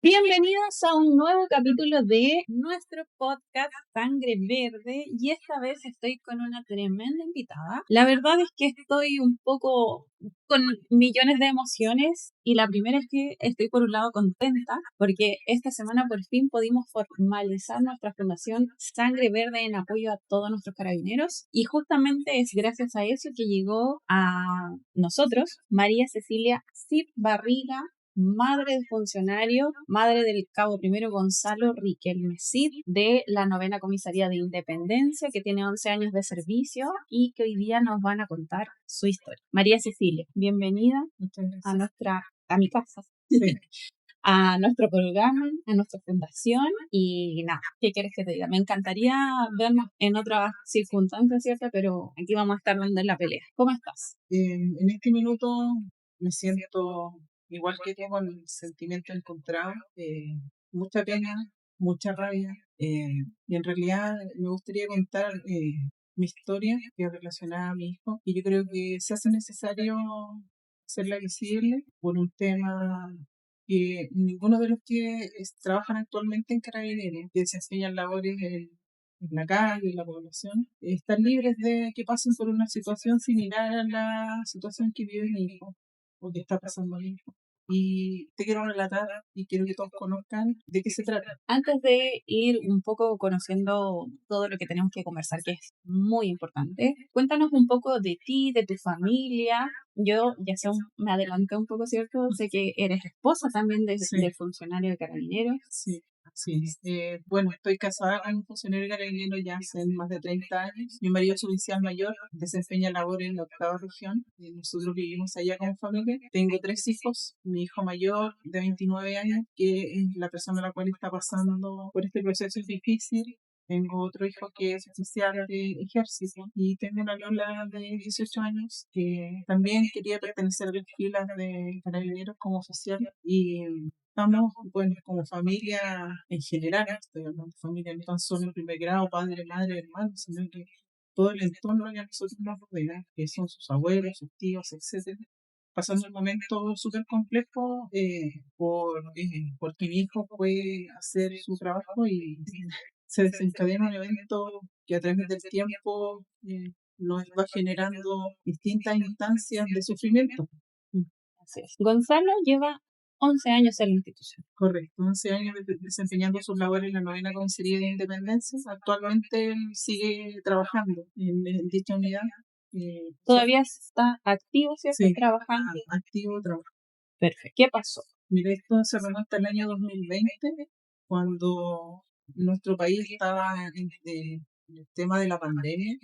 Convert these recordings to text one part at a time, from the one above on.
Bienvenidos a un nuevo capítulo de nuestro podcast Sangre Verde y esta vez estoy con una tremenda invitada. La verdad es que estoy un poco con millones de emociones y la primera es que estoy por un lado contenta porque esta semana por fin pudimos formalizar nuestra fundación Sangre Verde en apoyo a todos nuestros carabineros y justamente es gracias a eso que llegó a nosotros María Cecilia Cid Barriga, madre de funcionario, madre del cabo primero Gonzalo Riquelme Cid, de la 9ª Comisaría de Independencia, que tiene 11 años de servicio y que hoy día nos van a contar su historia. María Cecilia, bienvenida a mi casa. Sí. A nuestro programa, a nuestra fundación y nada, ¿qué quieres que te diga? Me encantaría vernos en otras circunstancias, ¿cierto? Pero aquí vamos a estar dando la pelea. ¿Cómo estás? En este minuto me siento igual que tú, con sentimientos encontrados, mucha pena, mucha rabia, y en realidad me gustaría contar mi historia, que es relacionada a mi hijo, y yo creo que se hace necesario hacerla visible por un tema que ninguno de los que trabajan actualmente en Carabineros, que desempeñan labores en la calle, en la población, están libres de que pasen por una situación similar a la situación que vive mi hijo o que está pasando mi hijo. Y te quiero relatar y quiero que todos conozcan de qué se trata. Antes de ir un poco conociendo todo lo que tenemos que conversar, que es muy importante, cuéntanos un poco de ti, de tu familia. Yo ya sé, me adelanté un poco, ¿cierto? Sé que eres esposa también del funcionario de Carabineros. Sí. Así es. Bueno, estoy casada con un funcionario carabinero ya hace más de 30 años. Mi marido es oficial mayor, desempeña labores en la 8ª región. Nosotros vivimos allá con familia. Tengo 3 hijos. Mi hijo mayor, de 29 años, que es la persona a la cual está pasando por este proceso difícil. Tengo otro hijo que es oficial de ejército y tengo una Lola de 18 años que también quería pertenecer a las filas de carabineros como oficial y estamos, bueno, como familia en general, estoy hablando de familia no tan solo en primer grado, padre, madre, hermano, sino que todo el entorno que a nosotros nos rodea, que son sus abuelos, sus tíos, etcétera, pasando un momento súper complejo porque mi hijo fue a hacer su trabajo y se desencadena un evento que a través del tiempo nos va generando distintas instancias de sufrimiento. Así es. Gonzalo lleva 11 años en la institución. Correcto, 11 años desempeñando sus labores en la 9ª Comisaría de Independencia. Actualmente él sigue trabajando en dicha unidad. Todavía está activo, ¿cierto? Sí, Trabajando. activo, trabajando. Perfecto. ¿Qué pasó? Mira, esto se remonta al año 2020, cuando nuestro país estaba en el tema de la pandemia,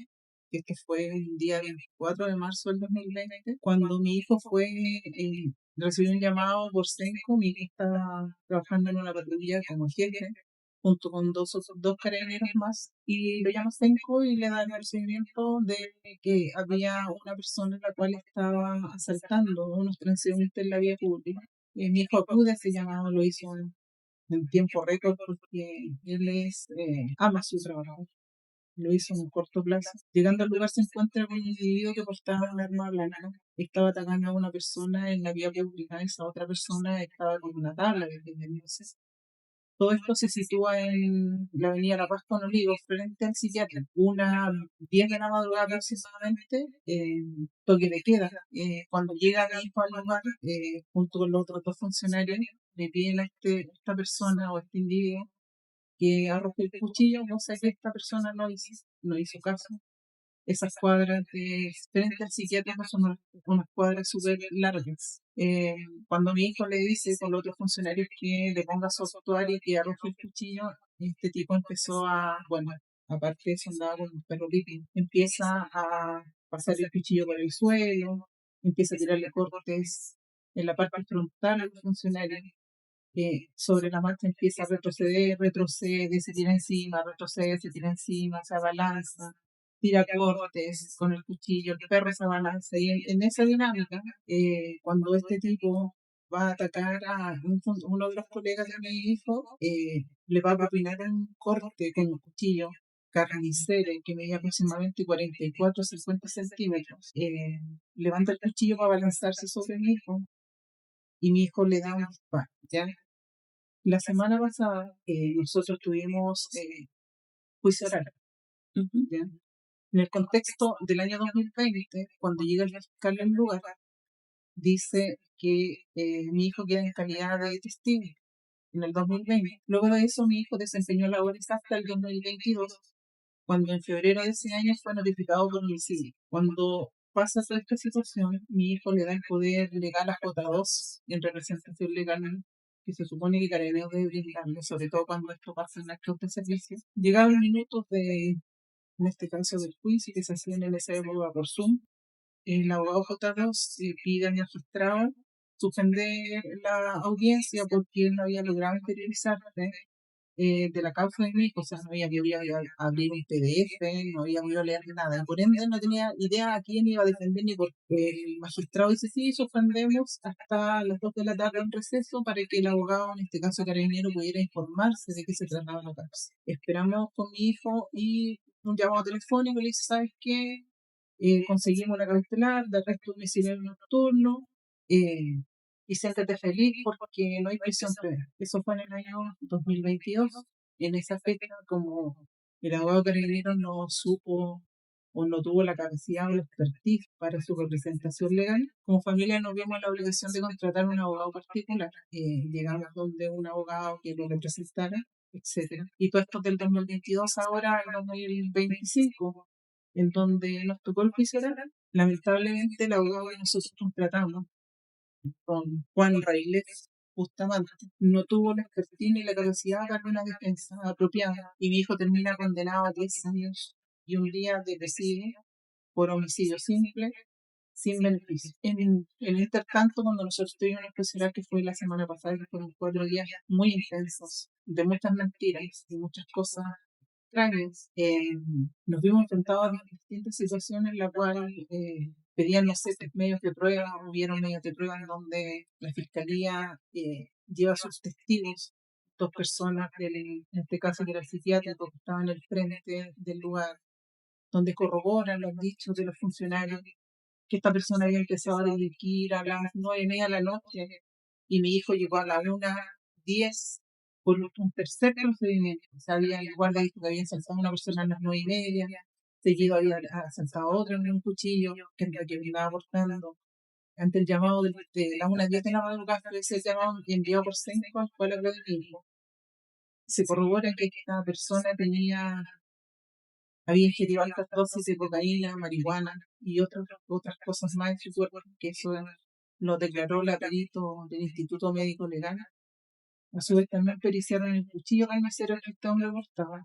que este fue un día 24 de marzo del 2020, cuando mi hijo recibió un llamado por Senco. Mi hijo estaba trabajando en una patrulla como jefe, junto con dos carabineros más, y lo llama Senco y le da el recibimiento de que había una persona la cual estaba asaltando a unos transeúntes en la vía pública. Mi hijo acude a ese llamado, lo hizo en tiempo récord porque ama su trabajo. Lo hizo en un corto plazo. Llegando al lugar se encuentra con un individuo que portaba un arma blanca. Estaba atacando a una persona en la vía pública. Esa otra persona estaba con una tabla de entonces. Todo esto se sitúa en la avenida La Paz con Olivos, frente al psiquiatra. Una 10 de la madrugada aproximadamente, toque de queda. Cuando llega mi hijo al lugar, junto con los otros 2 funcionarios, le piden a esta persona o a este individuo que arroje el cuchillo, cosa que esta persona no hizo caso. Esas cuadras de frente al psiquiatra son unas cuadras súper largas. Cuando mi hijo le dice con los otros funcionarios que le ponga su actuario y que arroje el cuchillo, este tipo empezó bueno, aparte de eso andaba con un perro pipi, empieza a pasar el cuchillo por el suelo, empieza a tirarle cortes en la parte frontal al funcionario. Sobre la marcha empieza a retroceder, retrocede, se tira encima, retrocede, se tira encima, se abalanza, tira cortes con el cuchillo, el perro se abalanza. Y en esa dinámica, cuando este tipo va a atacar a uno de los colegas de mi hijo, le va a propinar un corte con un cuchillo carnicero que medía aproximadamente 44 o 50 centímetros. Levanta el cuchillo para abalanzarse sobre mi hijo y mi hijo le da un disparo, ¿ya? La semana pasada nosotros tuvimos juicio oral, Ujú. ¿ya? En el contexto del año 2020, cuando llega el fiscal al lugar, dice que mi hijo queda en calidad de testigo en el 2020. Luego de eso, mi hijo desempeñó labores hasta el 2022, cuando en febrero de ese año fue notificado por homicidio. Cuando pasa toda esta situación, mi hijo le da el poder legal a J2 en representación legal que se supone que Carabineros debe brindarle, sobre todo cuando esto pasa en actos de servicio. Llegaron minutos en este caso del juicio que se hacía en esa época por Zoom. El abogado J2 pide al magistrado suspender la audiencia porque él no había logrado interiorizar de la causa de mi hijo, o sea, no había podido abrir un PDF, no había podido leer nada, y por ende no tenía idea a quién iba a defender ni por qué. El magistrado dice, sí, suspendemos hasta las 2 de la tarde en receso para que el abogado, en este caso carabinero, pudiera informarse de qué se trataba la causa. Esperamos con mi hijo y un llamado telefónico, le dice, ¿sabes qué? Conseguimos la cautelar, de resto un domicilio nocturno, eh, y siéntete feliz porque no hay prisión previa. Eso fue en el año 2022. En esa fecha, como el abogado carabinero no supo o no tuvo la capacidad o la expertise para su representación legal, como familia nos vimos en la obligación de contratar un abogado particular. Llegamos donde un abogado que lo representara, etcétera. Y todo esto del 2022 ahora al 2025, en donde nos tocó el juicio oral. Lamentablemente el abogado que nosotros contratamos, con Juan Railes Bustamante, no tuvo la expertise ni la capacidad para una defensa apropiada y mi hijo termina condenado a 10 años y un día de presidio por homicidio simple sin beneficio. En el intertanto, cuando nosotros tuvimos una especial que fue la semana pasada, que fueron 4 días muy intensos, de muchas mentiras y muchas cosas extrañas, nos vimos enfrentados a distintas situaciones en las cuales pedían, no sé, medios de prueba, hubieron medios de prueba en donde la fiscalía lleva a sus testigos, 2 personas, en este caso que era el psiquiátrico que estaba en el frente del lugar, donde corroboran los dichos de los funcionarios, que esta persona había empezado a delinquir a las 9:30 de la noche y mi hijo llegó a la 1:10 por un tercer procedimiento. O sea, había igual le dijo que había asaltado a una persona a las 9:30, seguido había asaltado a otra con un cuchillo que es la que me iba abortando. Ante el llamado de las 1:10 de la madrugada, ese llamado enviado por Senco fue la de mi hijo. Se corrobora que esta persona había ingerido altas dosis de cocaína, marihuana y otras cosas más en su cuerpo, que eso lo declaró la perito del Instituto Médico Legal. A su vez también periciaron el cuchillo carnicero que este hombre portaba.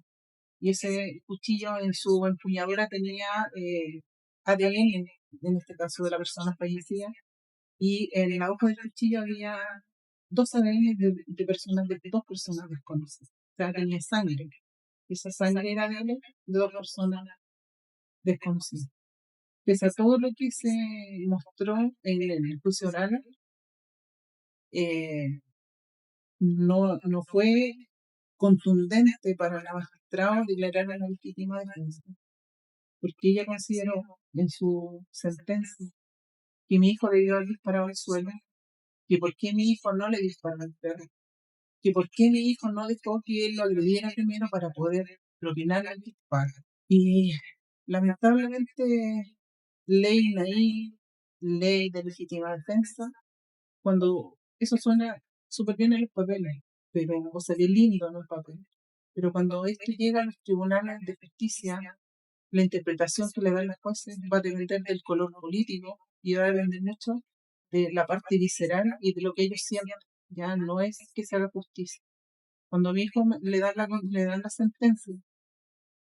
Y ese cuchillo en su empuñadura tenía ADN, en este caso de la persona fallecida, y en la hoja del cuchillo había 2 ADN de personas, de 2 personas desconocidas. O sea, tenía sangre. Esa sangre era de 2 personas desconocidas. Pese a todo lo que se mostró en el juicio oral, eh, no fue contundente para la magistrada declarar una legítima defensa, porque ella consideró en su sentencia que mi hijo debió haber disparado al suelo, que por qué mi hijo no le disparó al perro, que por qué mi hijo no dejó que él lo agrediera primero para poder propinar el disparo. Y lamentablemente, ley Naí, ley de legítima defensa, cuando eso suena súper bien en los papeles, pero, o sea, bien lindo en el papel, pero cuando esto llega a los tribunales de justicia, la interpretación que le dan los jueces va a depender del color político y va a depender mucho de la parte visceral y de lo que ellos sientan. Ya no es que se haga justicia. Cuando a mi hijo le dan la sentencia,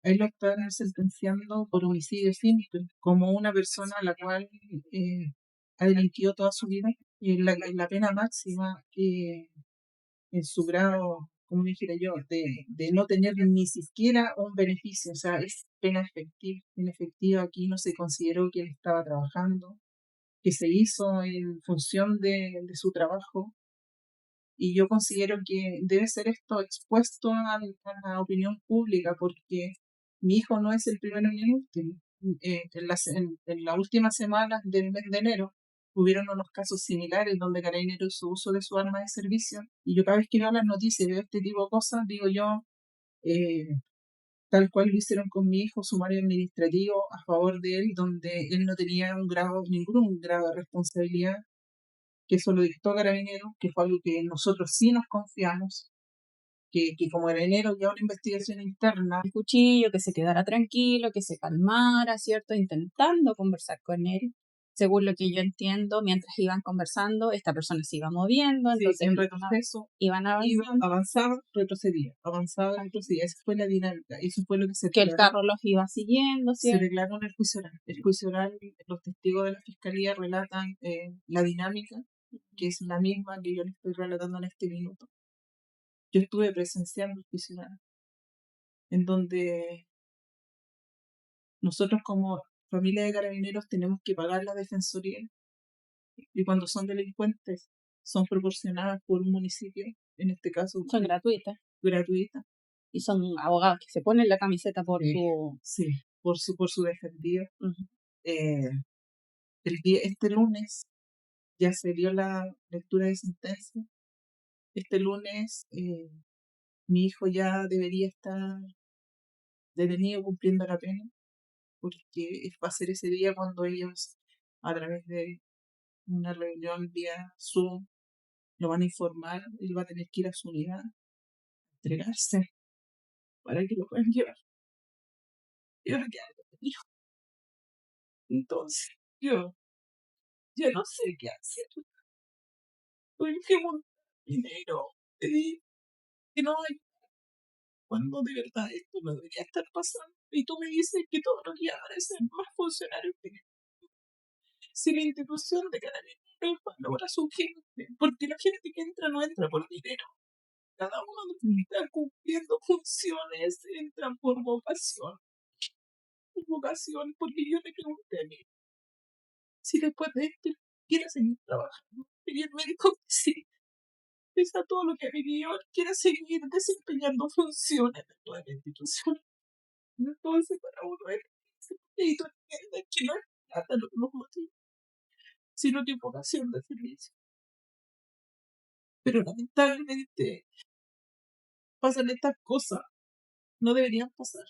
a él lo están sentenciando por homicidio simple, como una persona a la cual ha delinquido toda su vida, y la pena máxima en su grado, como dijera yo, de no tener ni siquiera un beneficio, o sea, es pena efectiva. Pena efectiva aquí no se consideró que él estaba trabajando, que se hizo en función de su trabajo, y yo considero que debe ser esto expuesto a la opinión pública, porque mi hijo no es el primero ni el último. En las últimas semanas del mes de enero, hubieron unos casos similares donde Carabineros hizo uso de su arma de servicio. Y yo cada vez que veo las noticias y veo este tipo de cosas, digo yo, tal cual lo hicieron con mi hijo, sumario administrativo a favor de él, donde él no tenía ningún grado de responsabilidad, que eso lo dictó Carabineros, que fue algo que nosotros sí nos confiamos, que como Carabineros ya una investigación interna. El cuchillo, que se quedara tranquilo, que se calmara, ¿cierto? Intentando conversar con él. Según lo que yo entiendo, mientras iban conversando, esta persona se iba moviendo, Sí, entonces en retroceso iban avanzando. avanzaba, retrocedía, avanzaba, retrocedía. Esa fue la dinámica, eso fue lo que se Que el declaró. carro los iba siguiendo, Se ¿cierto? declaró en el juicio oral. El juicio oral, los testigos de la fiscalía relatan la dinámica, que es la misma que yo les estoy relatando en este minuto. Yo estuve presenciando el juicio oral, en donde nosotros como familia de carabineros tenemos que pagar la defensoría, y cuando son delincuentes son proporcionadas por un municipio, en este caso Son gratuitas. gratuitas. Y son abogados que se ponen la camiseta por su... Sí, por su defendido. Ujú. Este lunes ya se dio la lectura de sentencia. Este lunes mi hijo ya debería estar detenido cumpliendo la pena, porque va a ser ese día cuando ellos, a través de una reunión vía Zoom, lo van a informar. Él va a tener que ir a su unidad, entregarse para que lo puedan llevar. Y va a quedar detenido. Entonces, yo ya no sé qué hacer. Tuve que montar dinero, pedir que no hay, cuando de verdad esto no debería estar pasando. Y tú me dices que todos los días aparecen más funcionarios que si la institución de Carabineros valora a su gente, porque la gente que entra no entra por dinero. Cada uno está cumpliendo funciones, entran por vocación. Por vocación, porque yo le pregunté a mí si después de esto quiere seguir trabajando. Y él me dijo que sí, pese a todo lo que ha vivido, él quiere seguir desempeñando funciones dentro de la institución. Entonces, para uno es y tú entiendes que no es plata los motivos, sino que vocación de servicio. Pero lamentablemente pasan estas cosas, no deberían pasar.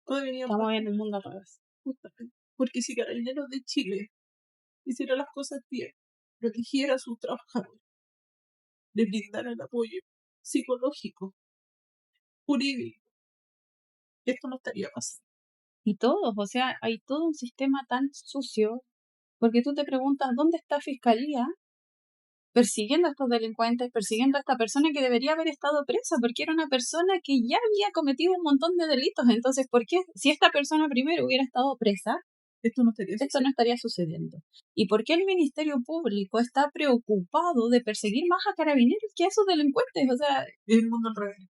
No deberían Estamos pasar, en el mundo al revés. justamente. Porque si Carabineros de Chile hiciera las cosas bien, protegiera a sus trabajadores, les brindara el apoyo psicológico, jurídico, esto no estaría pasando. Y todos, o sea, hay todo un sistema tan sucio, porque tú te preguntas, ¿dónde está Fiscalía persiguiendo a estos delincuentes, persiguiendo a esta persona que debería haber estado presa, porque era una persona que ya había cometido un montón de delitos? Entonces, ¿por qué si esta persona primero hubiera estado presa, Esto no estaría esto no estaría sucediendo? ¿Y por qué el Ministerio Público está preocupado de perseguir más a carabineros que a esos delincuentes? O sea, el mundo al revés.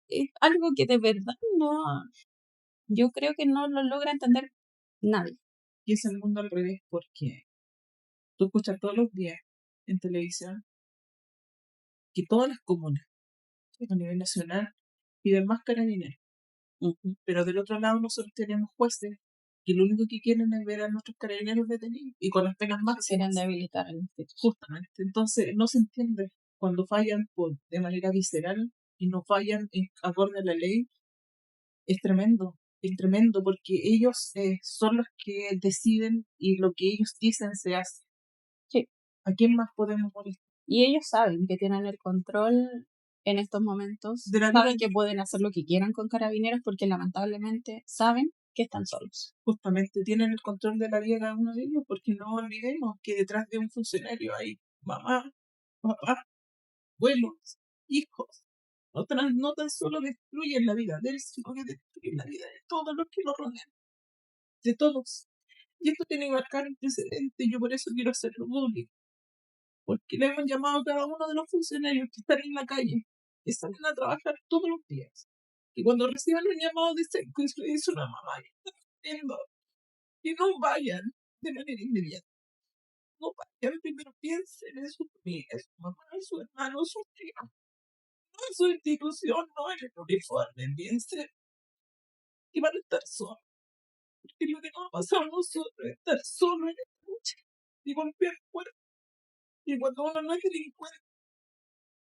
es algo que de verdad no, yo creo que no lo logra entender nadie. Y es el mundo al revés porque tú escuchas todos los días en televisión que todas las comunas a nivel nacional piden más carabineros. Uh-huh. Pero del otro lado nosotros tenemos jueces que lo único que quieren es ver a nuestros carabineros detenidos y con las penas máximas. Quieren debilitar el instituto. Justamente. Entonces no se entiende cuando fallan de manera visceral y no fallan acorde a la ley. Es tremendo porque ellos son los que deciden y lo que ellos dicen se hace. Sí. ¿A quién más podemos molestar? Y ellos saben que tienen el control en estos momentos, De la saben vida. que pueden hacer lo que quieran con carabineros porque lamentablemente saben que están solos. Justamente tienen el control de la vida de cada uno de ellos, porque no olvidemos que detrás de un funcionario hay mamá, papá, abuelos, hijos. No tan solo destruyen la vida de él, sino que destruyen la vida de todos los que lo rodean. De todos. Y esto tiene que marcar un precedente. Yo por eso quiero hacerlo público. Porque le hemos llamado a cada uno de los funcionarios que están en la calle, que salen a trabajar todos los días. Y cuando reciban un llamado de seco, y le dice una mamá que está sufriendo, que no vayan de manera inmediata. No vayan, primero piensen en su familia, en su mamá, en su hermano, en su tío, no en su institución, no en el uniforme, piensen que van a estar solos. Porque lo que nos ha pasado a nosotros es estar solos en esta lucha. y golpear puertas. Y cuando uno no es delincuente,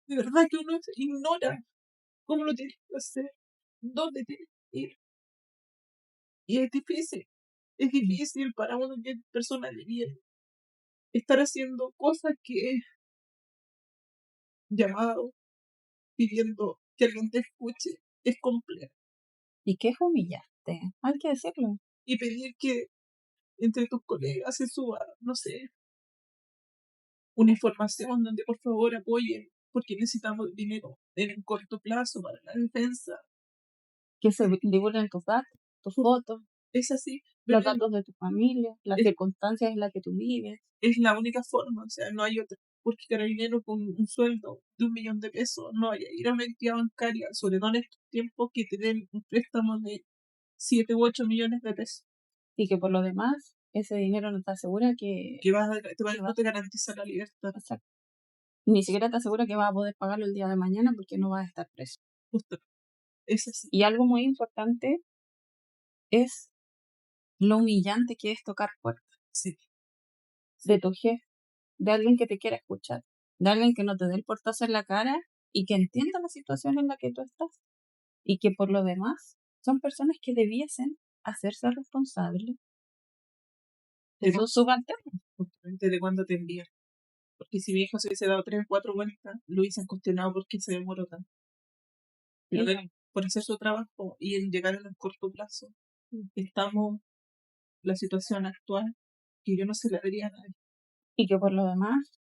de verdad que uno ignora cómo lo tiene que hacer, dónde tiene que ir. Y es difícil para uno que es persona de bien estar haciendo cosas que llamado, pidiendo que alguien te escuche, es complejo. Y que es humillante, hay que decirlo. Y pedir que entre tus colegas se suba, no sé, una información donde por favor apoyen, porque necesitamos dinero en un corto plazo para la defensa. Que se divulguen tus datos, tus fotos, Es así, los pero datos de tu familia, las es, circunstancias en las que tú vives. es la única forma, o sea, no hay otra. Porque Carabinero con un sueldo de 1 millón de pesos no vaya a ir a una entidad bancaria, sobre todo en estos tiempos, que te den un préstamo de 7 u 8 millones de pesos. Y que por lo demás, ese dinero no te asegura Que no te garantiza la libertad. Exacto. Ni siquiera te asegura que vas a poder pagarlo el día de mañana porque no vas a estar preso. Justo, es así. Y algo muy importante es lo humillante que es tocar puertas. Sí. De tu jefe, de alguien que te quiera escuchar, de alguien que no te dé el portazo en la cara y que entienda la situación en la que tú estás. Y que por lo demás son personas que debiesen hacerse responsables de sus subalternos. Justamente de cuándo te envían. Porque si mi hijo se hubiese dado 3 o 4 vueltas, lo hubiesen cuestionado por qué se demoró tanto. Pero él, por hacer su trabajo y en llegar en un corto plazo, estamos la situación actual que yo no se la vería a nadie. Y que por lo demás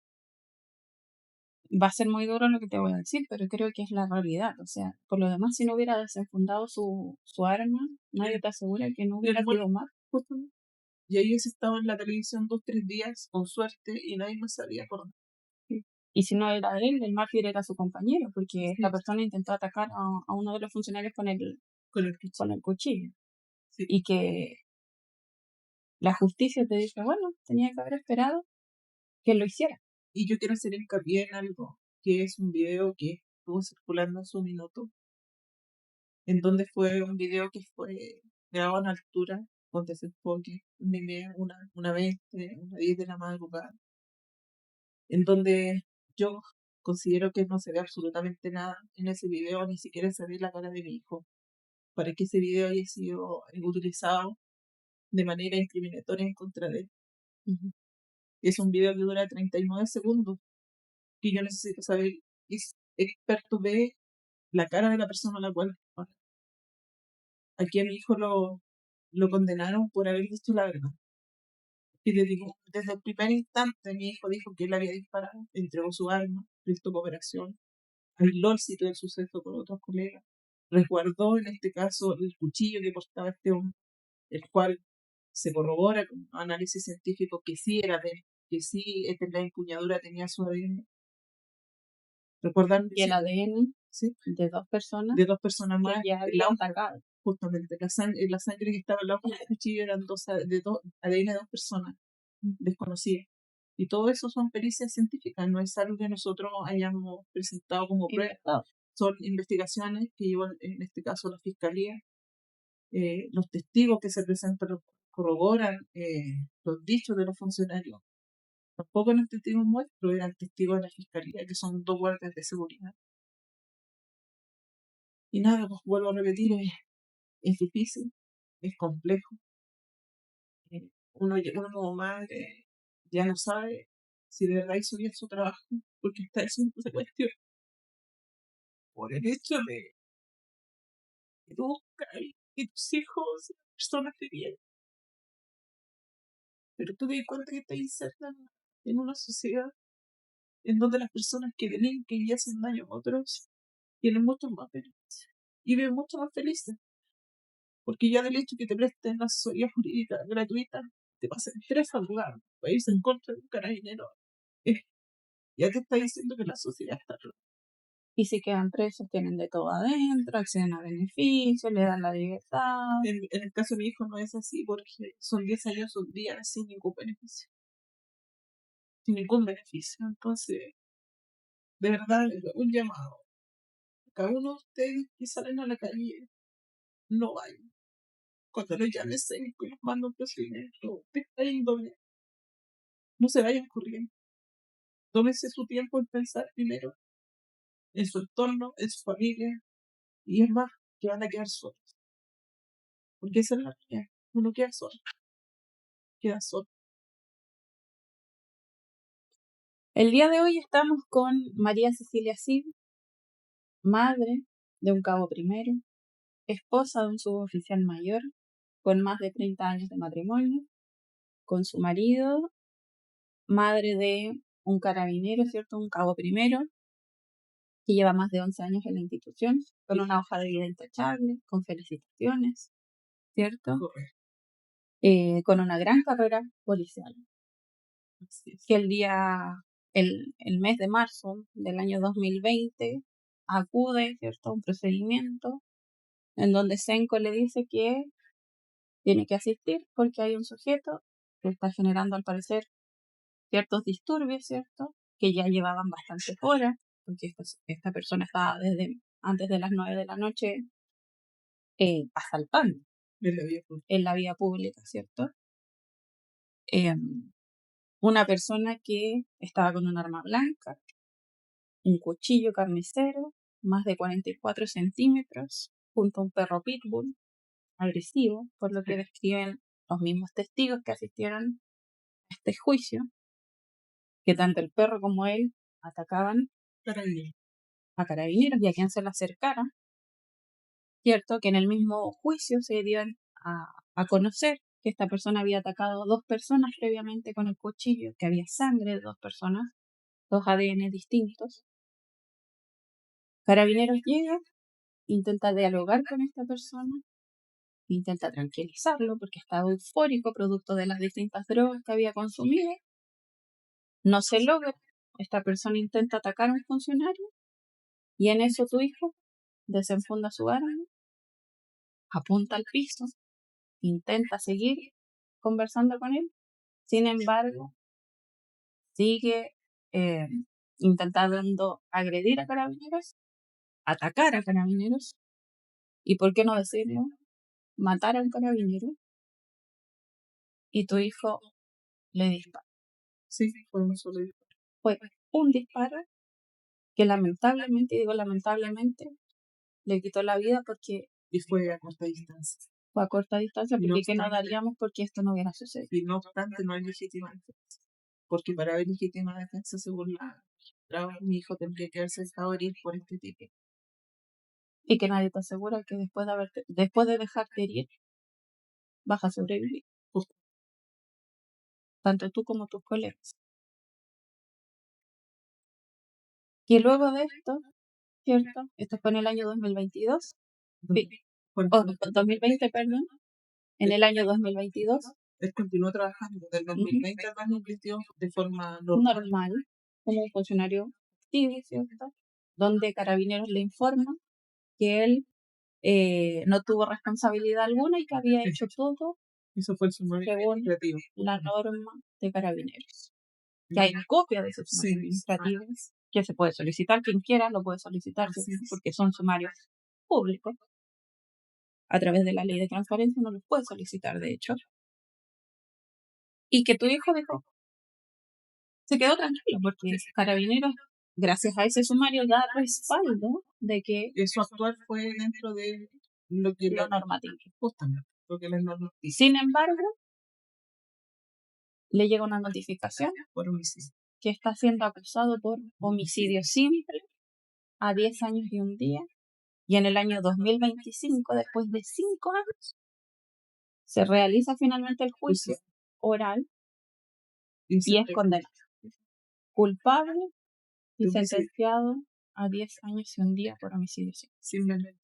va a ser muy duro lo que te voy a decir, pero creo que es la realidad. O sea, por lo demás, si no hubiera desenfundado su arma, nadie te asegura que no hubiera sido más. Justamente. Y ahí hubiese estado en la televisión 2 o 3 días, con suerte, y nadie más sabía por dónde. Y si no era él, el mártir era su compañero, porque esta persona intentó atacar a uno de los funcionarios con el cuchillo. Sí. Y que la justicia te dice, bueno, tenía que haber esperado que lo hiciera. Y yo quiero hacer hincapié en algo, que es un video que estuvo circulando en su minuto, en donde fue un video que fue grabado en altura, con desenfoque, una 20, una 10 de la madrugada, en donde yo considero que no se ve absolutamente nada en ese video, ni siquiera se ve la cara de mi hijo, para que ese video haya sido utilizado de manera incriminatoria en contra de él. Es un video que dura 39 segundos, que yo necesito saber, es experto ve la cara de la persona a la cual dispara. Aquí a mi hijo lo condenaron por haber dicho la verdad. Y desde el primer instante mi hijo dijo que él había disparado, entregó su arma, prestó cooperación, aisló el sitio del suceso con otros colegas, resguardó en este caso el cuchillo que portaba este hombre, el cual se corrobora con análisis científico que sí era de él, que sí la empuñadura tenía su ADN. Recuerdan Y el ADN ¿sí? de dos personas de 2 personas que más ya en había la hoja, atacado. justamente la sangre que estaba en la hoja del cuchillo eran dos ADN de 2 personas desconocidas. Y todo eso son pericias científicas, no es algo que nosotros hayamos presentado como prueba. Son investigaciones que llevó en este caso la fiscalía. Los testigos que se presentan corroboran los dichos de los funcionarios. Tampoco eran testigos nuestros, eran testigos de la fiscalía, que son 2 guardias de seguridad. Y nada, pues vuelvo a repetir, es difícil, es complejo. Uno como madre ya no sabe si de verdad hizo bien su trabajo, porque está eso se cuestión por el hecho de que tú buscas que tus hijos sean personas de bien. Pero tú te das cuenta que te insertan en una sociedad en donde las personas que delinquen y hacen daño a otros tienen mucho más beneficios y viven mucho más felices. Porque ya del hecho que te presten la asesoría jurídica gratuita, te pasan 3 abogados para irse en contra de un carabinero. Ya te está diciendo que la sociedad está rota. Y si quedan presos, tienen de todo adentro, acceden a beneficios, le dan la libertad. En el caso de mi hijo no es así, porque son 10 años un día sin ningún beneficio. Sin ningún beneficio. Entonces, de verdad, un llamado. Cada uno de ustedes que salen a la calle, no vayan. Cuando los llamen Sénico y los manda un procedimiento de esta índole, No se vayan corriendo. Tómese su tiempo en pensar primero en su entorno, en su familia, y es más, que van a quedar solos. Porque esa es la realidad. Uno queda solo. Queda solo. El día de hoy estamos con María Cecilia Cid, madre de un cabo primero, esposa de un suboficial mayor, con más de 30 años de matrimonio, con su marido, madre de un carabinero, ¿cierto? Un cabo primero, que lleva más de 11 años en la institución, con una hoja de vida intachable, con felicitaciones, ¿cierto? Con una gran carrera policial. Que el mes de marzo del año 2020 acude, ¿cierto?, a un procedimiento en donde Senco le dice que tiene que asistir porque hay un sujeto que está generando al parecer ciertos disturbios, ¿cierto?, que ya llevaban bastantes horas, porque esta persona estaba desde antes de las 9 de la noche asaltando en la vía pública, ¿cierto? Una persona que estaba con un arma blanca, un cuchillo carnicero, más de 44 centímetros, junto a un perro pitbull agresivo, por lo que describen los mismos testigos que asistieron a este juicio, que tanto el perro como él atacaban a carabineros y a quien se le acercara, cierto, que en el mismo juicio se dieron a conocer que esta persona había atacado a 2 personas previamente con el cuchillo, que había sangre de 2 personas, 2 ADN distintos. Carabineros llega, intenta dialogar con esta persona, intenta tranquilizarlo porque estaba eufórico producto de las distintas drogas que había consumido. No se logra, esta persona intenta atacar a un funcionario y en eso tu hijo desenfunda su arma, apunta al piso, intenta seguir conversando con él, sin embargo, sigue intentando agredir a carabineros, atacar a carabineros y, ¿por qué no decirlo?, matar a un carabinero, y tu hijo le dispara. Sí, fue un solo disparo. Fue un disparo que lamentablemente, y digo lamentablemente, le quitó la vida porque... Y fue a corta distancia. Fue a corta distancia porque que no daríamos porque esto no hubiera sucedido. Y no obstante, no hay legítima defensa. Porque para haber legítima defensa, según la mi hijo tendría que haberse dejado herir por este tipo. Y que nadie te asegura que después de dejarte herir, vas a sobrevivir. Justo. Tanto tú como tus colegas. Y luego de esto, ¿cierto? Esto fue en el año 2022. 2020, perdón. En el año 2022. Él continuó trabajando del 2020 al 2022 de forma normal, como un funcionario activo, ¿cierto? Donde Carabineros le informa que él no tuvo responsabilidad alguna y que había hecho todo eso fue el sumario administrativo, la norma de Carabineros. Que hay copia de esos sumarios administrativos que se puede solicitar, quien quiera lo puede solicitar, porque son sumarios públicos. A través de la ley de transparencia uno los puede solicitar, de hecho. Y que tu hijo dijo, se quedó tranquilo, porque Carabineros, gracias a ese sumario, da respaldo de que eso actual fue dentro de lo que lo normativo. Justamente, lo que les normativo. Sin embargo, le llega una notificación por homicidio, que está siendo acusado por homicidio simple a 10 años y un día. Y en el año 2025, después de 5 años, se realiza finalmente el juicio oral y es condenado. Culpable y sentenciado a 10 años y un día por homicidio simple.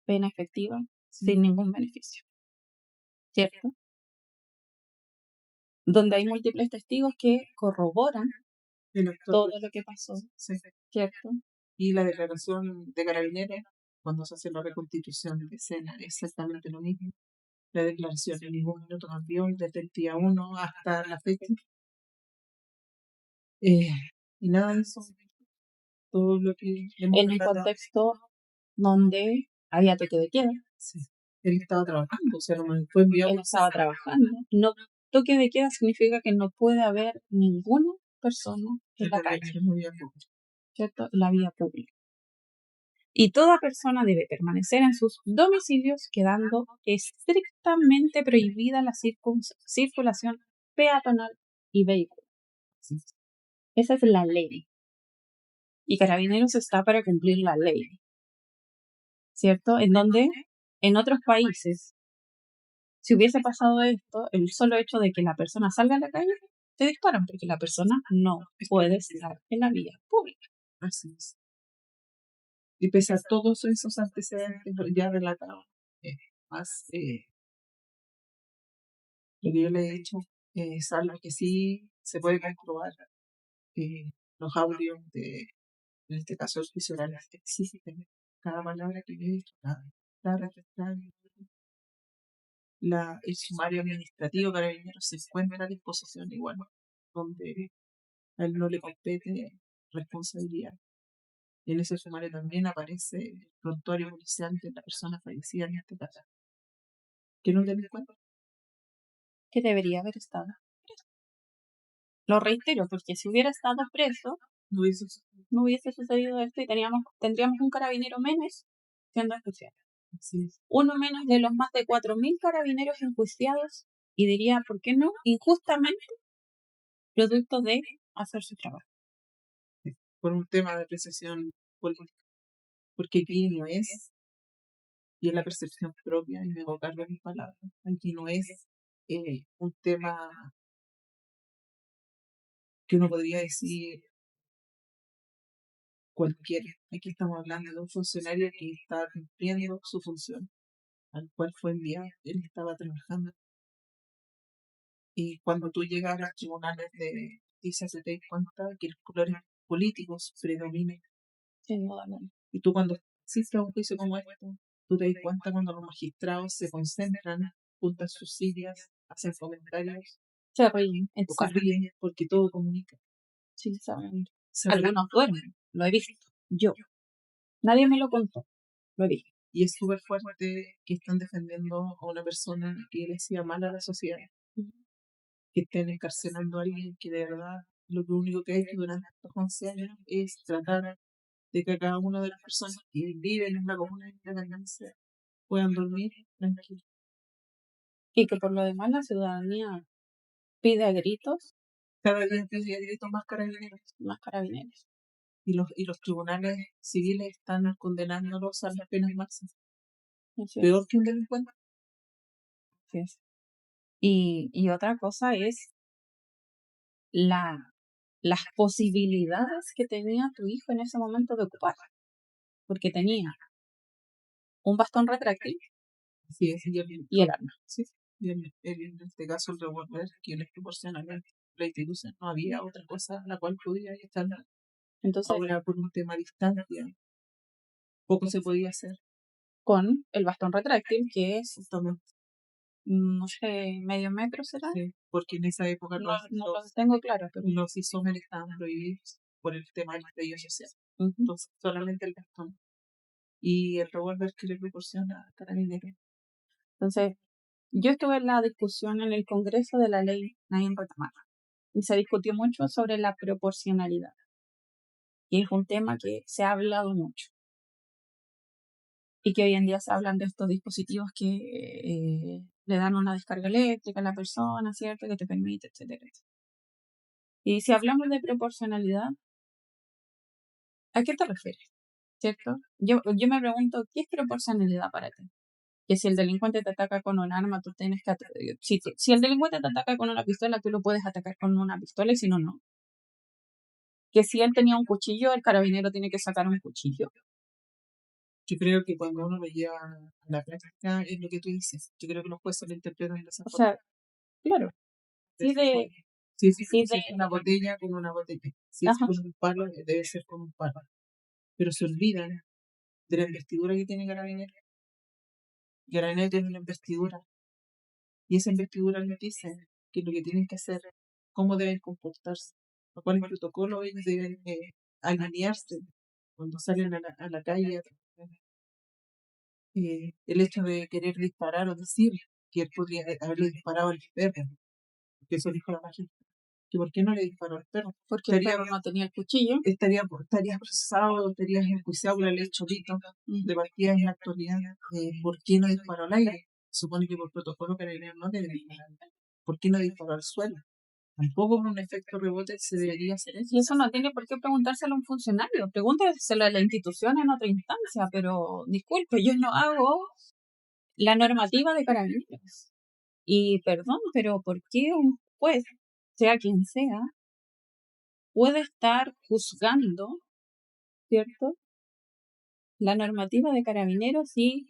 Pena efectiva, sin ningún beneficio. ¿Cierto? Donde hay múltiples testigos que corroboran todo lo que pasó. ¿Cierto? Y la declaración de Carabineros, cuando se hace la reconstitución de escena, es exactamente lo mismo. La declaración en ningún minuto cambió desde el día 1 hasta la fecha. Y nada de eso. Todo lo que en el contexto donde había toque de queda. Sí. Él estaba trabajando, o sea, no fue enviado. Él estaba trabajando. No, toque de queda significa que no puede haber ninguna persona en la Desde calle, elección muy bien. ¿cierto? En la vía pública. Y toda persona debe permanecer en sus domicilios, quedando estrictamente prohibida la circulación peatonal y vehículo. Sí. Esa es la ley. Y Carabineros está para cumplir la ley, ¿cierto? En donde en otros países, si hubiese pasado esto, el solo hecho de que la persona salga a la calle, te disparan porque la persona no puede estar en la vía pública. Así es. Y pese a todos esos antecedentes ya relatados, más lo que yo le he dicho, es algo que sí se puede comprobar. Los audios en este caso, los juicios orales existen. Cada palabra que yo he dicho, el sumario administrativo Carabineros se encuentra a disposición igual, donde a él no le compete responsabilidad. Y en ese sumario también aparece el prontuario policial de la persona fallecida en este caso. ¿Que no te das cuenta? Que debería haber estado. Lo reitero, porque si hubiera estado preso, No hizo eso. no hubiese sucedido esto y tendríamos un carabinero menos siendo enjuiciado. Así es. Uno menos de los más de 4.000 carabineros enjuiciados y diría, ¿por qué no? Injustamente, producto de hacer su trabajo. Por un tema de apreciación política. Porque aquí no es, y es la percepción propia, y me hago cargo de mis palabras, aquí no es un tema que uno podría decir cualquiera. Aquí estamos hablando de un funcionario que está cumpliendo su función, al cual fue enviado. Él estaba trabajando. Y cuando tú llegas a los tribunales de justicia, se te das cuenta que los colores políticos predominan. Sin duda alguna. Y tú cuando existe un juicio como este, tú te das cuenta cuando los magistrados se concentran, juntan sus sillas, hacen comentarios, Se ríen en tu se cara. ríen, porque todo comunica. Sí, saben. Se ríen. Algunos duermen, lo he visto. Yo. Nadie me lo contó, lo he visto. Y es súper fuerte que están defendiendo a una persona que le hacía mal a la sociedad, que estén encarcelando a alguien que de verdad lo único que ha hecho durante estos 11 años es tratar de que cada una de las personas que viven en la comuna de Independencia puedan dormir tranquilos. Y que por lo demás la ciudadanía pide a gritos Cada día pide gritos más carabineros. más carabineros. Y los tribunales civiles están condenándolos a las penas máximas. Así es, Peor que un delincuente. así es. Y otra cosa es las posibilidades que tenía tu hijo en ese momento de ocupar. Porque tenía un bastón retráctil Sí, es, y el arma. sí, y en este caso el revólver que les proporciona la institución, no había otra cosa a la cual podía estar. Entonces, Ahora por un tema de distancia, poco se podía hacer. con el bastón retráctil, que es, Justamente, no sé, medio metro será. sí, porque en esa época No lo tengo claro, pero los isómeros estaban prohibidos por el tema del estallido social. ujú. Entonces, solamente el bastón. Y el revólver que le proporciona Carabineros. Entonces, yo estuve en la discusión en el Congreso de la ley Nayin Retamar y se discutió mucho sobre la proporcionalidad. Y es un tema que se ha hablado mucho. Y que hoy en día se hablan de estos dispositivos que le dan una descarga eléctrica a la persona, ¿cierto? Que te permite, etcétera, etcétera. Y si hablamos de proporcionalidad, ¿a qué te refieres? ¿Cierto? Yo me pregunto, ¿qué es proporcionalidad para ti? Que si el delincuente te ataca con un arma, tú tienes que... Si el delincuente te ataca con una pistola, tú lo puedes atacar con una pistola y si no, no. Que si él tenía un cuchillo, el carabinero tiene que sacar un cuchillo. Yo creo que cuando uno lo lleva a la práctica es lo que tú dices. Yo creo que los jueces lo interpretan de esa O forma. sea, claro, sí de... Si Sí es de... una botella, con una botella. Si es Ajá. con un palo, debe ser con un palo. Pero se olvidan de la investidura que tiene Carabineros. Carabineros tiene una investidura. Y esa investidura les dice que lo que tienen que hacer, cómo deben comportarse, cuál es el protocolo, ellos deben alinearse cuando salen a la calle a trabajar. El hecho de querer disparar o decir que él podría haberle disparado al perro que eso dijo la magistrada, que por qué no le disparó al perro. Porque el perro no tenía el cuchillo. Estarías procesado, estarías enjuiciado por la ley Chotito, de partida en la actualidad. ¿Por qué no disparó al aire? Supone que por protocolo carabinero no debe disparar al aire. ¿Por qué no disparó al suelo? Tampoco con un efecto rebote se debería hacer eso. Y eso no tiene por qué preguntárselo a un funcionario. Pregúnteselo a la institución en otra instancia, pero disculpe, yo no hago la normativa de carabineros. Y perdón, pero ¿por qué un juez, sea quien sea, puede estar juzgando, ¿cierto?, la normativa de carabineros y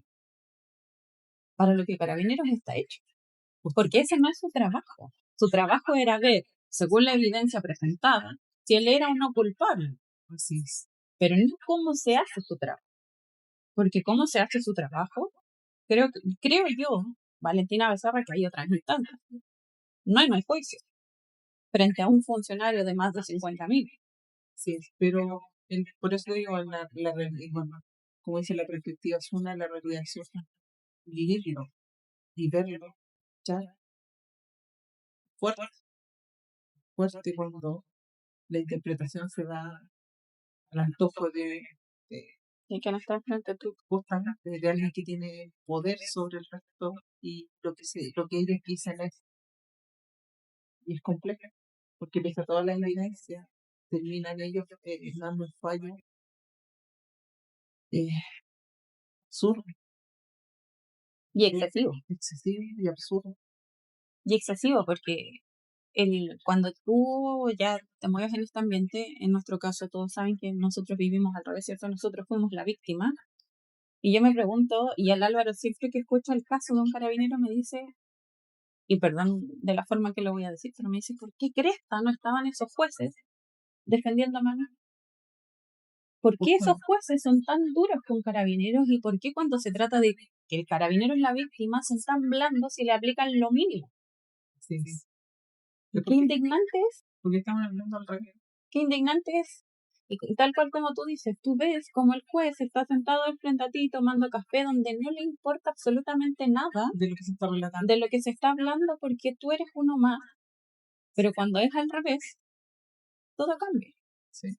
para lo que carabineros está hecho? Porque ese no es su trabajo. Su trabajo era ver, según la evidencia presentada, si él era o no culpable. Así es. Pero no cómo se hace su trabajo. Porque cómo se hace su trabajo, creo yo, Valentina Becerra, que hay otras instancias. No hay juicio frente a un funcionario de más de 50.000. Sí, pero por eso digo, bueno, como dice la perspectiva, es una la realidad, es otra. Vivirlo y verlo, ya fuerte, fuerte cuando la interpretación se da al antojo de Y que no está frente a tú. justamente de alguien que tiene poder sobre el resto y lo que ellos dicen y es complejo, porque pese a toda la evidencia, terminan ellos dando un fallo eh, absurdo, Y excesivo. excesivo y absurdo. Y excesivo porque cuando tú ya te mueves en este ambiente, en nuestro caso todos saben que nosotros vivimos al revés, ¿cierto? Nosotros fuimos la víctima. Y yo me pregunto, y el Álvaro siempre que escucha el caso de un carabinero me dice, y perdón de la forma que lo voy a decir, pero me dice, ¿por qué cresta no estaban esos jueces defendiéndome a mí? ¿Por qué esos jueces son tan duros con carabineros y por qué cuando se trata de que el carabinero es la víctima son tan blandos y le aplican lo mínimo? Sí, sí. Qué indignante es. Porque estamos hablando al revés. Qué indignante es. Y tal cual como tú dices, tú ves como el juez está sentado al frente a ti tomando café donde no le importa absolutamente nada de lo que se está relatando, de lo que se está hablando porque tú eres uno más. Pero cuando es al revés, todo cambia. Sí.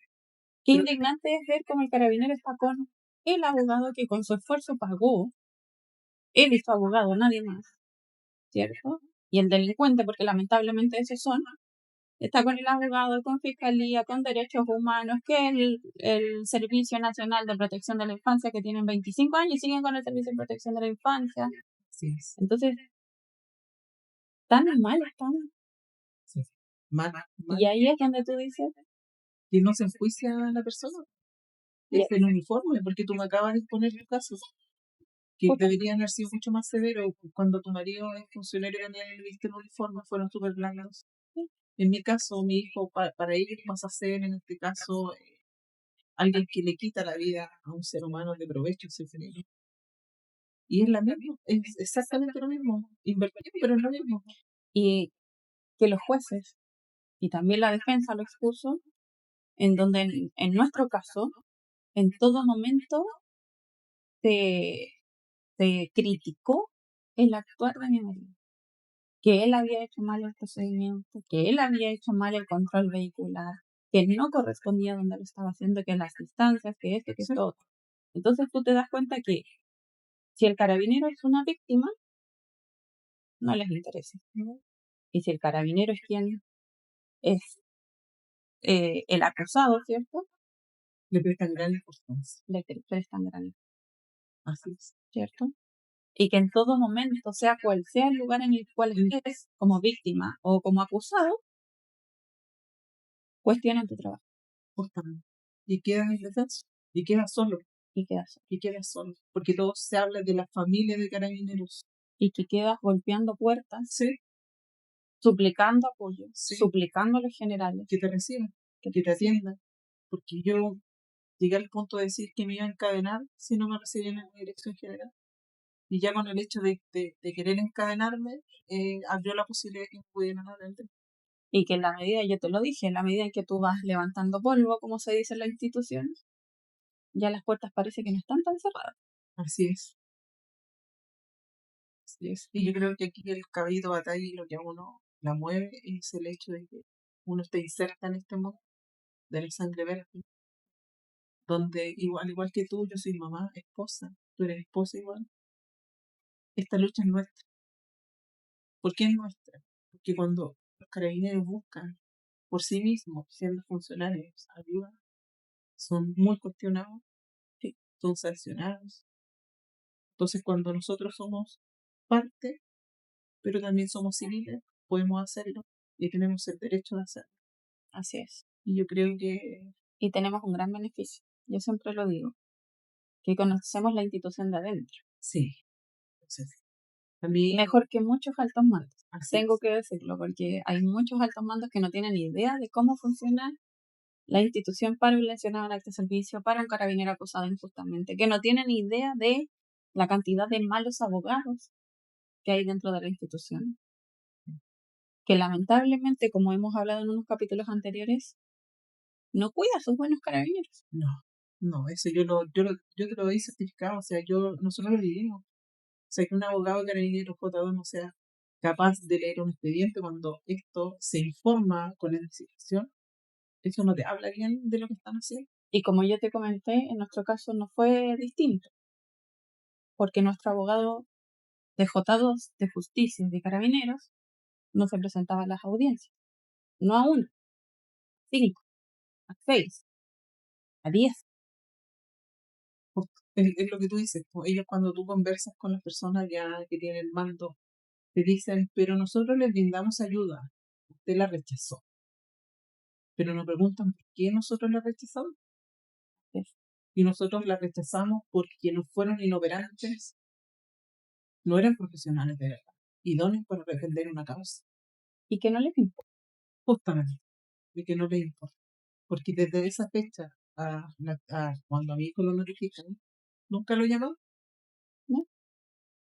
Qué indignante es ver cómo el carabinero está con el abogado que con su esfuerzo pagó. Él es su abogado, nadie más, ¿cierto? Y el delincuente, porque lamentablemente esos son, está con el abogado, con fiscalía, con derechos humanos, que el Servicio Nacional de Protección de la Infancia, que tienen 25 años y siguen con el Servicio de Protección de la Infancia. Sí, sí. Entonces, tan mal están. Sí. Mal. Y ahí es donde tú dices, que no se enjuicia a la persona. Es el uniforme, porque tú me acabas de exponer tu caso, que deberían haber sido mucho más severos. Cuando tu marido es funcionario y le viste el uniforme, fueron súper blandos. En mi caso, mi hijo, para ellos pasa a ser, en este caso, alguien que le quita la vida a un ser humano de provecho, y es la misma, es exactamente lo mismo, invertido, pero es lo mismo. Y que los jueces y también la defensa lo expuso, en donde en nuestro caso, en todo momento se criticó el actuar de mi marido, que él había hecho mal el procedimiento, que él había hecho mal el control vehicular, que no correspondía donde lo estaba haciendo, que las distancias, que esto, que todo. Entonces tú te das cuenta que si el carabinero es una víctima, no les interesa. Y si el carabinero es quien es el acusado, ¿cierto? Le prestan gran importancia. Le prestan gran importancia. Así es. ¿Cierto? Y que en todo momento, sea cual sea el lugar en el cual estés como víctima o como acusado, cuestionan tu trabajo. Justamente. Y quedas indefenso. Y quedas solo. Y quedas solo. Y quedas solo. Porque todo se habla de la familia de carabineros. Y que quedas golpeando puertas. Sí. Suplicando apoyo. Sí. Suplicando a los generales. Que te reciban. Que te atiendan. Porque yo llegué al punto de decir que me iba a encadenar si no me recibían en la dirección general. Y ya con el hecho de querer encadenarme, abrió la posibilidad de que me pudieran atender. Y que en la medida, yo te lo dije, en la medida en que tú vas levantando polvo, como se dice en la institución, ya las puertas parece que no están tan cerradas. Así es. Así es. Y yo creo que aquí el cabido batalla y lo que a uno la mueve es el hecho de que uno está inserta en este mundo de la sangre verde, donde igual que tú, yo soy mamá, esposa, tú eres esposa igual. Esta lucha es nuestra. ¿Por qué es nuestra? Porque cuando los carabineros buscan por sí mismos, siendo funcionarios, ayuda, son muy cuestionados, sí, son sancionados. Entonces, cuando nosotros somos parte, pero también somos civiles, podemos hacerlo y tenemos el derecho de hacerlo. Así es. Y yo creo que Y tenemos un gran beneficio. Yo siempre lo digo, que conocemos la institución de adentro. sí. Entonces, a mí, Mejor que muchos altos mandos. así Tengo es. que decirlo, porque hay muchos altos mandos que no tienen idea de cómo funciona la institución para un lesionado en acto de servicio, para un carabinero acusado injustamente, que no tienen idea de la cantidad de malos abogados que hay dentro de la institución, que lamentablemente, como hemos hablado en unos capítulos anteriores, no cuida a sus buenos carabineros. No, no, eso yo te lo doy certificado, o sea, nosotros lo vivimos. O sea, que un abogado carabinero J2 no sea capaz de leer un expediente cuando esto se informa con anticipación, eso no te habla bien de lo que están haciendo. Y como yo te comenté, en nuestro caso no fue distinto, porque nuestro abogado de J2 de Justicia y de Carabineros no se presentaba a las audiencias, no a una, 5, a 6, a 10. Justo, es lo que tú dices, pues, ellos cuando tú conversas con las personas ya que tienen mando, te dicen, pero nosotros les brindamos ayuda, usted la rechazó. Pero nos preguntan por qué nosotros la rechazamos. Y nosotros la rechazamos porque no fueron inoperantes, no eran profesionales de verdad, idóneos para defender una causa. Y que no les importa. Justamente, de que no les importa. Porque desde esa fecha a cuando a mi hijo lo notifican, nunca lo llamó, ¿No?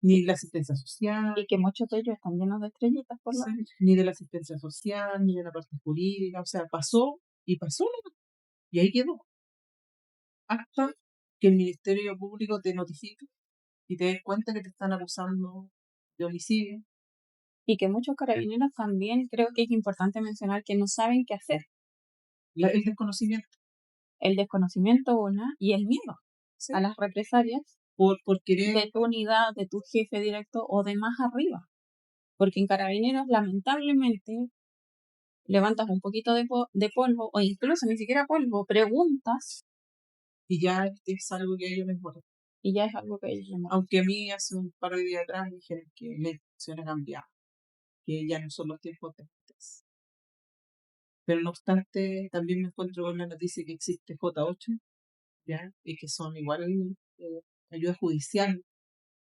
ni la asistencia social, Y que muchos de ellos están llenos de estrellitas por la... sí, ni de la asistencia social, ni de la parte jurídica, o sea, pasó y pasó, ¿no? Y ahí quedó. Hasta que el Ministerio Público te notifique y te des cuenta que te están acusando de homicidio. Y que muchos carabineros también creo que es importante mencionar que no saben qué hacer. El desconocimiento. El desconocimiento, una, y el miedo, ¿sí? a las represalias por querer. De tu unidad, de tu jefe directo o de más arriba. Porque en carabineros, lamentablemente, levantas un poquito de polvo o incluso ni siquiera polvo, preguntas Y ya es algo que a ellos les molesta. y ya es algo que ellos les molesta. Aunque a mí hace un par de días atrás me dijeron que la institución ha cambiado, que ya no son los tiempos de antes. Pero no obstante, también me encuentro con la noticia que existe J8, ¿ya? Y que son igual ayuda judicial,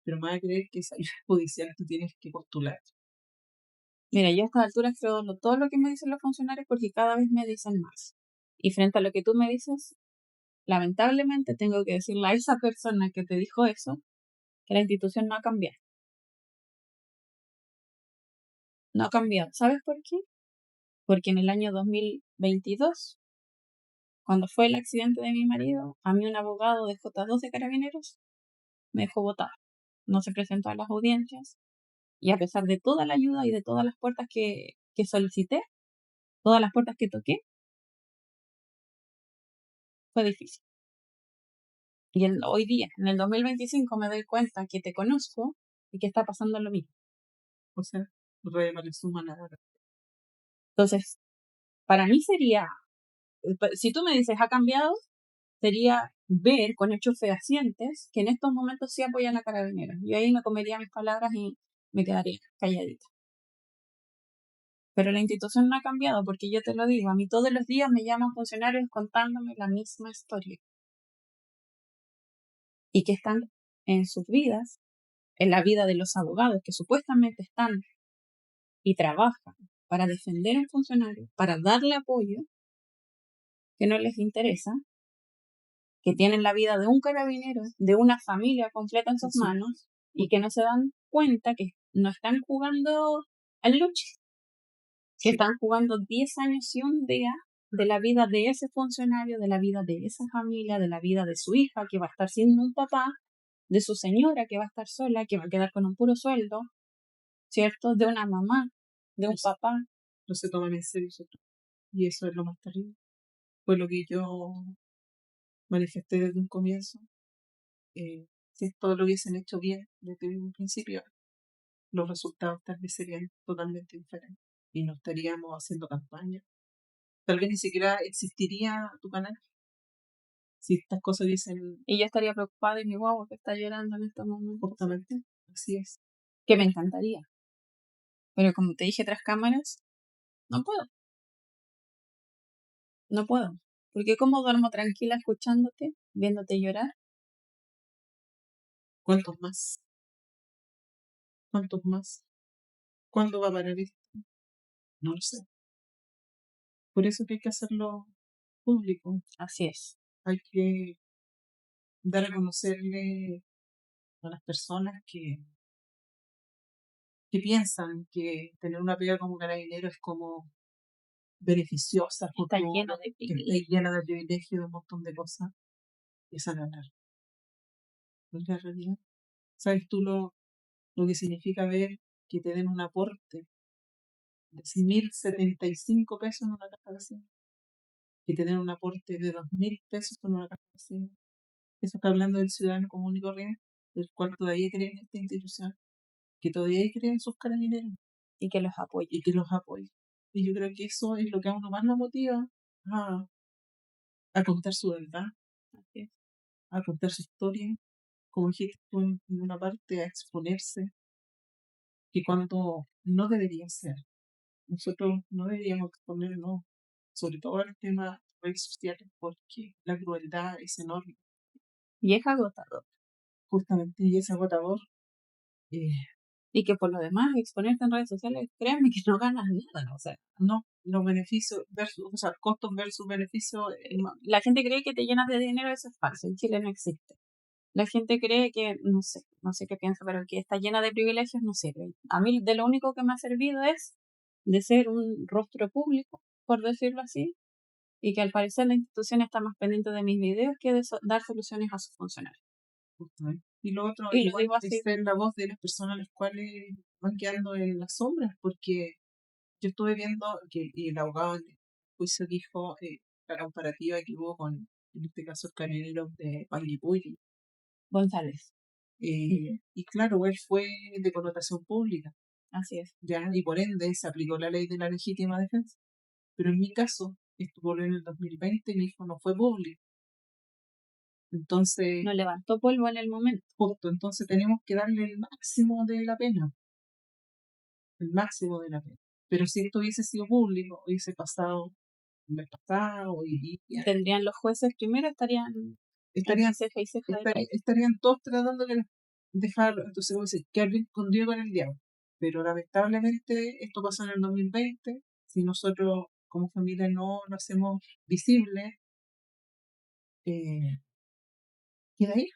pero me va a creer que esa ayuda judicial tú tienes que postular. Mira, yo a estas alturas creo todo lo que me dicen los funcionarios porque cada vez me dicen más. Y frente a lo que tú me dices, lamentablemente tengo que decirle a esa persona que te dijo eso que la institución no ha cambiado. No ha cambiado. ¿Sabes por qué? Porque en el año 2022, cuando fue el accidente de mi marido, a mí un abogado de J2 de Carabineros me dejó votar. No se presentó a las audiencias y a pesar de toda la ayuda y de todas las puertas que solicité, todas las puertas que toqué, fue difícil. Y hoy día, en el 2025, me doy cuenta que te conozco y que está pasando lo mismo. O sea, le suma nada. Entonces, para mí sería, si tú me dices ha cambiado, sería ver con hechos fehacientes que en estos momentos sí apoyan a Carabineros. Yo ahí me comería mis palabras y me quedaría calladita. Pero la institución no ha cambiado porque yo te lo digo, a mí todos los días me llaman funcionarios contándome la misma historia. Y que están en sus vidas, en la vida de los abogados que supuestamente están y trabajan para defender a un funcionario, para darle apoyo, que no les interesa, que tienen la vida de un carabinero, de una familia completa en sus manos y que no se dan cuenta que no están jugando al luche, que están jugando 10 años y un día de la vida de ese funcionario, de la vida de esa familia, de la vida de su hija que va a estar sin un papá, de su señora que va a estar sola, que va a quedar con un puro sueldo, ¿cierto? De una mamá de un No se, papá. no se toman en serio su trabajo. Y eso es lo más terrible. Fue lo que yo manifesté desde un comienzo. Si esto lo hubiesen hecho bien desde un principio, los resultados tal vez serían totalmente diferentes. Y no estaríamos haciendo campaña. Tal vez ni siquiera existiría tu canal si estas cosas hubiesen Y yo estaría preocupada de mi guagua que está llorando en estos momentos. justamente. Así es. Que me encantaría. Pero como te dije tras cámaras, no puedo. No puedo. Porque ¿cómo duermo tranquila escuchándote, viéndote llorar? ¿Cuántos más? ¿Cuántos más? ¿Cuándo va a parar esto? No lo sé. Por eso que hay que hacerlo público. Así es. Hay que dar a conocerle a las personas que piensan que tener una pega como carabinero es como beneficiosa, Está lleno de que está privilegios. llena de privilegios y de un montón de cosas. Y esa no es la realidad. ¿Sabes tú lo que significa ver que te den un aporte de 1.075 pesos en una caja vacía? Que te den un aporte de 2.000 pesos en una caja vacía. Eso está hablando del ciudadano común y corriente, del cual todavía cree en esta institución, que todavía cree en sus carabineros Y que los apoye. y que los apoya. Y yo creo que eso es lo que a uno más lo motiva a contar su verdad, Así es. a contar su historia, como dijiste tú en una parte, a exponerse, que cuando no debería ser. Nosotros no deberíamos exponernos, sobre todo al tema de redes sociales, porque la crueldad es enorme, Y es agotador. justamente, y es agotador. Eh, Y que por lo demás, exponerte en redes sociales, créanme que no ganas nada. O sea, no, los beneficios versus, o sea, costos versus beneficios, la gente cree que te llenas de dinero, eso es falso. En Chile no existe. La gente cree que, no sé qué piensa, pero que está llena de privilegios no sirve. A mí de lo único que me ha servido es de ser un rostro público, por decirlo así, y que al parecer la institución está más pendiente de mis videos que de dar soluciones a sus funcionarios. justamente. Y lo otro, Y lo igual, digo así. es ser la voz de las personas a las cuales van quedando en las sombras, porque yo estuve viendo que y el abogado en el juicio dijo la comparativa que hubo con, en este caso, el carabinero de Panguipulli. González. Y claro, él fue de connotación pública, Así es. ¿ya? Y por ende se aplicó la ley de la legítima defensa. Pero en mi caso, esto ocurrió en el 2020 y mi hijo no fue público. Entonces, No levantó polvo en el momento. justo, entonces tenemos que darle el máximo de la pena, el máximo de la pena. Pero si esto hubiese sido público, hubiese pasado el mes pasado y Tendrían los jueces primero, estarían estarían, entre ceja y ceja de calle. estarían todos tratando de dejar, entonces como dice, quedar bien con Dios y con el diablo. Pero lamentablemente esto pasó en el 2020. Si nosotros como familia no lo hacemos visible, eh, queda ahí,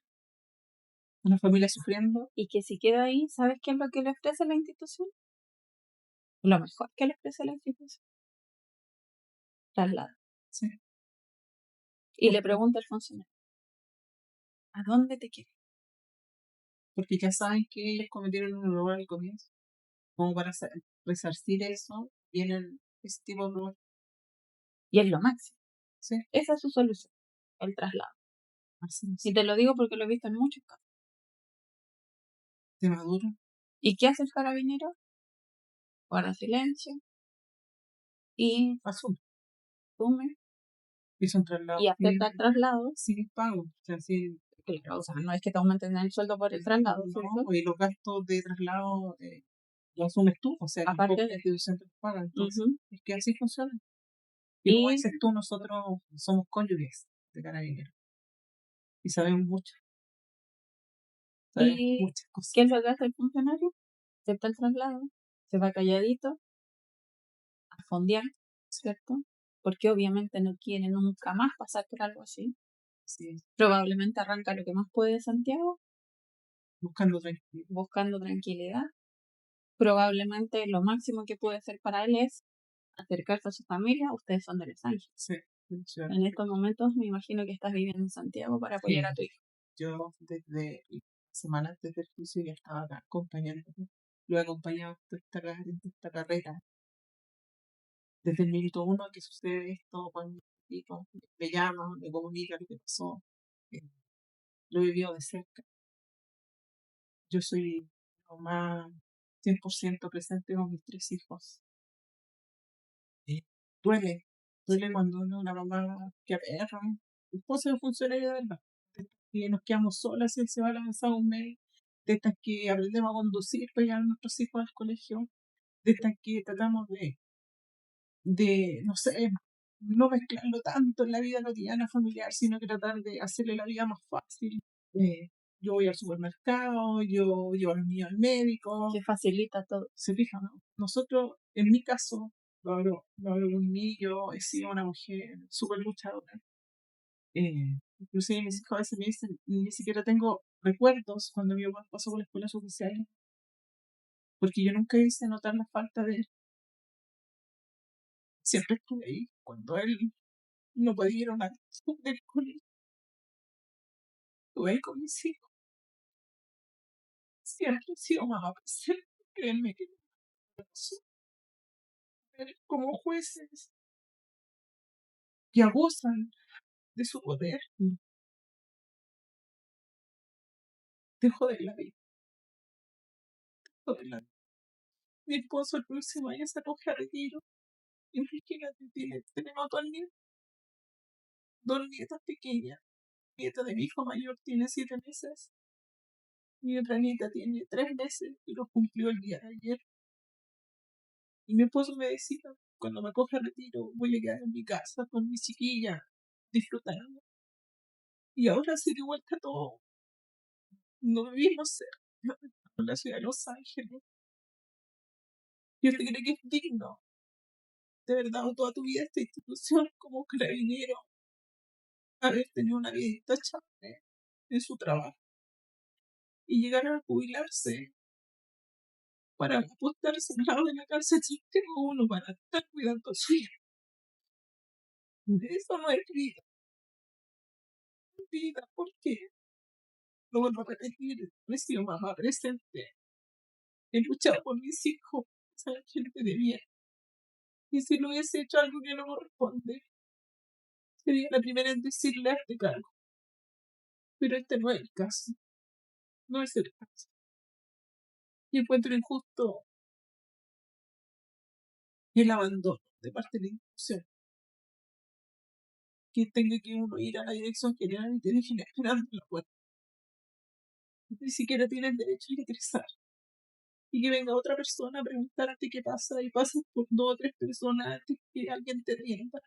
una familia sufriendo. Y que si queda ahí, ¿sabes qué es lo que le ofrece la institución? Lo mejor que le ofrece la institución. Traslado. Sí, Y le pregunta al funcionario, ¿a dónde te quieres? porque ya saben que ellos cometieron un error al comienzo. Como para resarcir eso, vienen ese tipo de errores. Y es lo máximo. Sí, Esa es su solución, el traslado. así Y es. te lo digo porque lo he visto en muchos casos. De Maduro, ¿Y qué hace el carabinero? Guarda silencio y asume. asume Hizo un traslado y acepta el traslado. sin pago. O sea, sin, Claro, o sea, no es que te aumenten el sueldo por el traslado, ¿cierto? no, y los gastos de traslado lo asumes tú, o sea, tampoco Aparte la de... institución te los paga. Entonces, Ujú. es que así funciona. Y como Y, dices tú, nosotros somos cónyuges de carabineros y sabemos y muchas cosas. ¿qué es lo que hace el funcionario? Acepta el traslado, se va calladito a fondear, ¿cierto? Porque obviamente no quiere nunca más pasar por algo así. Sí, Probablemente arranca lo que más puede de Santiago, buscando tranquilidad. buscando tranquilidad. Probablemente lo máximo que puede hacer para él es acercarse a su familia. Ustedes son de Los Ángeles. Sí, funciona. En estos momentos me imagino que estás viviendo en Santiago para apoyar a tu hijo. Yo desde semanas desde el juicio ya estaba acá acompañando. Lo he acompañado en esta carrera desde el minuto uno que sucede esto, cuando me llama, me comunica lo que pasó, eh, lo he vivido de cerca. Yo soy mamá 100% presente con mis 3 hijos. Eh, duele, duele cuando uno es una mamá que aperra. Mi esposo es funcionario de verdad. Y nos quedamos solas y él se va a lanzar un mes. De estas que aprendemos a conducir para llevar a nuestros hijos al colegio. De estas que tratamos de, no sé, no mezclarlo tanto en la vida cotidiana familiar, sino que tratar de hacerle la vida más fácil. Eh, yo voy al supermercado, yo llevo a los niños al médico. Que facilita todo. Se fijan, ¿no? Nosotros, en mi caso, lo hablo con mí, yo he sido una mujer súper luchadora. Inclusive mis hijos a veces me dicen, ni siquiera tengo recuerdos cuando mi papá pasó por la escuela oficial, porque yo nunca hice notar la falta de él. Siempre estuve ahí cuando él no podía ir a una acción del colegio. Estuve ahí con mis hijos. Siempre he sido mamá presente. Créanme que no pasó. Pero como jueces que abusan de su poder, de joder la vida. Joder la vida. Mi esposo el próximo año se acoge a retiro. Imagínate, tenemos dos nietas pequeñas. Nieta de mi hijo mayor tiene 7 meses. Mi otra nieta tiene 3 meses y los cumplió el día de ayer. Y mi esposo me decía, cuando me coge a retiro, voy a quedar en mi casa con mi chiquilla, disfrutando. Y ahora se dio vuelta todo. No vivimos cerca, en la ciudad de Los Ángeles. Yo te creo que es digno, de verdad, toda tu vida esta institución como carabinero, haber tenido una vida intachable en su trabajo y llegar a jubilarse para apostarse al lado de la cárcel como uno para estar cuidando a su hijo. Eso no es vida. Vida, ¿por qué? Lo vuelvo a repetir, he sido mamá presente. He luchado por mis hijos, esa gente de bien. Y si lo hubiese hecho algo que no corresponde, sería la primera en decirle hazte cargo. Pero este no es el caso. No es el caso. Y encuentro injusto el abandono de parte de la institución. Que tenga que uno ir a la dirección general y te dejen esperando en la puerta. Ni siquiera tienes derecho a ingresar. Y que venga otra persona a preguntarte qué pasa y pasas por 2 o 3 personas antes que alguien te atienda.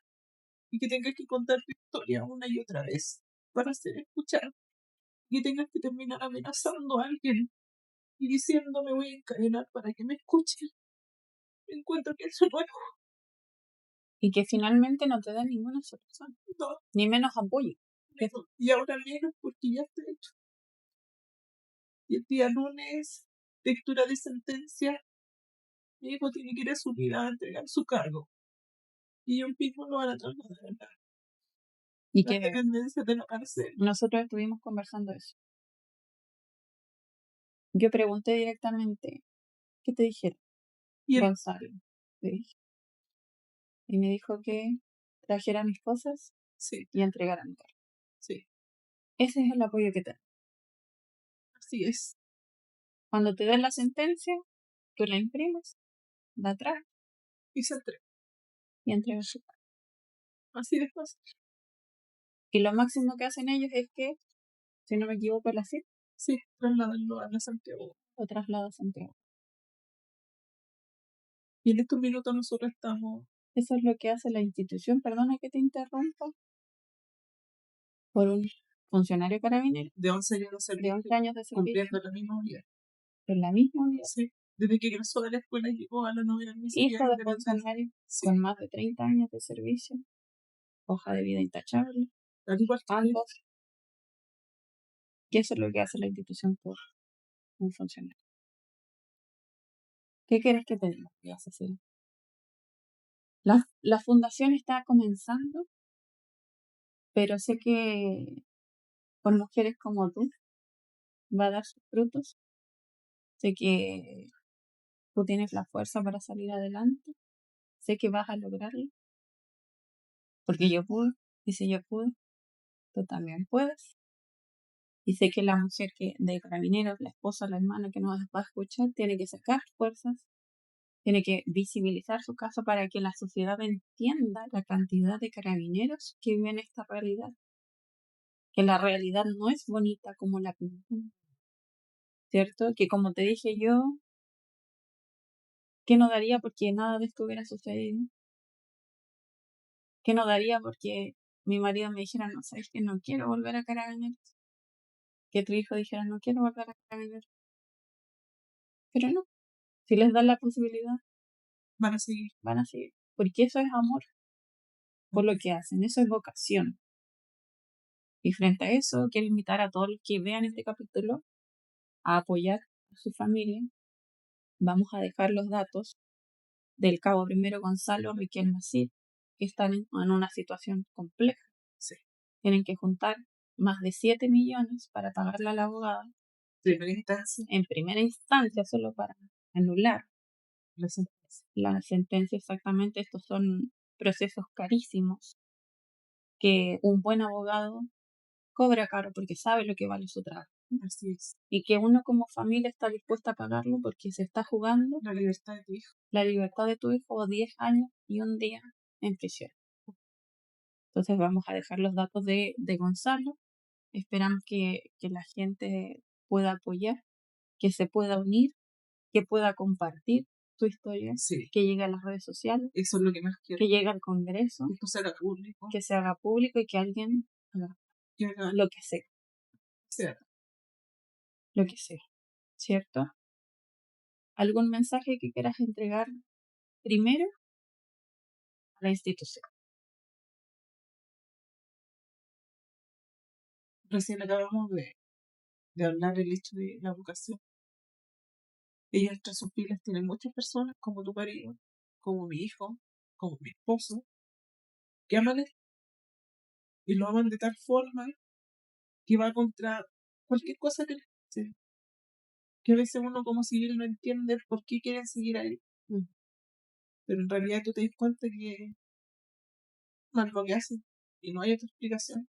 Y que tengas que contar tu historia una y otra vez para ser escuchado. Y que tengas que terminar amenazando a alguien y diciendo me voy a encadenar para que me escuchen. Encuentro que eso no es Y que finalmente no te da ninguna solución, justo. ni menos apoyo. Y ahora menos porque ya está hecho. Y el día lunes, lectura de sentencia, mi hijo tiene que ir a su unidad a entregar su cargo. Y un mismo lo van a trasladar a Y la que dependencia de la cárcel. nosotros estuvimos conversando eso. Yo pregunté directamente, ¿qué te dijeron? Y él, Gonzalo, le dije. Y me dijo que trajera mis cosas sí, y entregara mi cargo. sí, Ese es el apoyo que te dan. así es. Cuando te dan la sentencia, tú la imprimes, la traes Y se entrega. y entregas su cargo. Así de fácil. Y lo máximo que hacen ellos es que, si no me equivoco, la cita Sí, trasladarlo a la Santiago. o traslada a Santiago. Y en estos minutos nosotros estamos Eso es lo que hace la institución, perdona que te interrumpa, por un funcionario carabinero de 11 años de de servicio 11 años de servicio cumpliendo la misma unidad. en la misma unidad, Sí. Desde que egresó de la escuela llegó a la novena misión hijo de funcionario Sí. con más de 30 años de servicio, hoja de vida intachable, Al igual que él. ambos. Y eso es lo que hace la institución por un funcionario. ¿Qué quieres que te diga, Cecilia? La fundación está comenzando, pero sé que por mujeres como tú va a dar sus frutos. Sé que tú tienes la fuerza para salir adelante sé que vas a lograrlo, porque yo pude, y si yo pude, tú también puedes. Y sé que la mujer que de Carabineros, la esposa, la hermana que nos va a escuchar, tiene que sacar fuerzas, tiene que visibilizar su caso para que la sociedad entienda la cantidad de carabineros que viven esta realidad. Que la realidad no es bonita como la pintan, ¿cierto? Que como te dije yo, ¿qué no daría porque nada de esto hubiera sucedido? ¿Qué no daría porque mi marido me dijera, no, sabes que no quiero volver a Carabineros? Que tu hijo dijera, no quiero volver a Carabineros. Pero no, si les dan la posibilidad, Van a seguir. van a seguir. Porque eso es amor por lo que hacen, eso es vocación. Y frente a eso, quiero invitar a todos los que vean este capítulo a apoyar a su familia. Vamos a dejar los datos del cabo primero Gonzalo Riquelme Cid, que están en una situación compleja. Sí. Tienen que juntar más de 7 millones para pagarle a la abogada Primera instancia. en primera instancia, solo para anular La sentencia. la sentencia. Exactamente, estos son procesos carísimos que un buen abogado cobra caro porque sabe lo que vale su trabajo. Así es. Y que uno como familia está dispuesta a pagarlo porque se está jugando La libertad de tu hijo. la libertad de tu hijo o 10 años y un día en prisión. Entonces vamos a dejar los datos de Gonzalo. Esperamos que la gente pueda apoyar, que se pueda unir, que pueda compartir su historia, Sí. que llegue a las redes sociales, Eso es lo que más quiero. que llegue al Congreso, Que esto se haga público. que se haga público y que alguien haga Que haga lo que sea, sea. lo que sea, ¿cierto? ¿Algún mensaje que quieras entregar primero a la institución? Recién acabamos de hablar del hecho de la vocación. Ellos entre sus filas tienen muchas personas, como tu marido, como mi hijo, como mi esposo, que aman esto y lo aman de tal forma que va contra cualquier cosa que les dice. Que a veces uno como civil no entiende por qué quieren seguir ahí. Pero en realidad tú te das cuenta que no es lo que hacen y no hay otra explicación.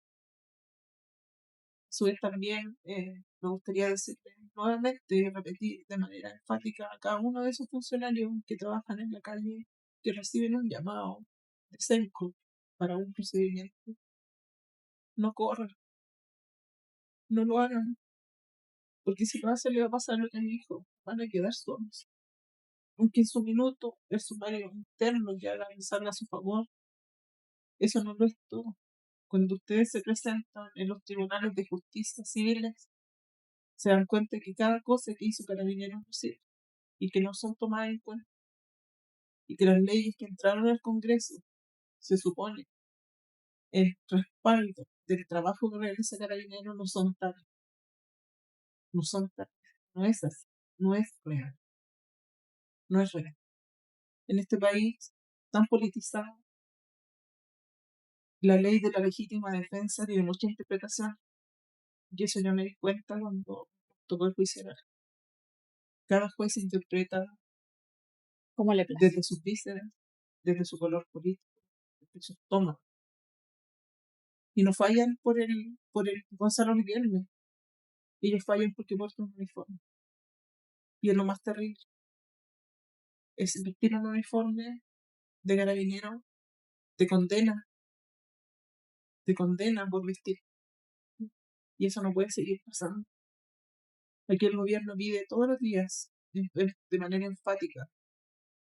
A su vez también me gustaría decirle nuevamente y repetir de manera enfática a cada uno de esos funcionarios que trabajan en la calle, que reciben un llamado de SENCO para un procedimiento. No corran, no lo hagan, porque si lo hacen le va a pasar lo que me dijo, van a quedar solos. Aunque en su minuto el sumario interno que hagan salga a su favor, eso no lo es todo. Cuando ustedes se presentan en los tribunales de justicia civiles, se dan cuenta que cada cosa que hizo Carabineros no sirve y que no son tomadas en cuenta. Y que las leyes que entraron al Congreso, se supone, el respaldo del trabajo que realiza Carabineros no son tales. No son tales. No es así. No es real. No es real. En este país tan politizado, la ley de la legítima defensa tiene mucha interpretación. Y eso yo me di cuenta cuando tocó el juicio oral. Cada juez interpreta ¿Cómo le place? desde sus vísceras, desde su color político, desde su estómago. Y no fallan por el Gonzalo Riquelme. Ellos fallan porque portan un uniforme. Y es lo más terrible. Es vestir un uniforme de carabinero, te condena por vestir. Y eso no puede seguir pasando. Aquí el gobierno pide todos los días, de manera enfática,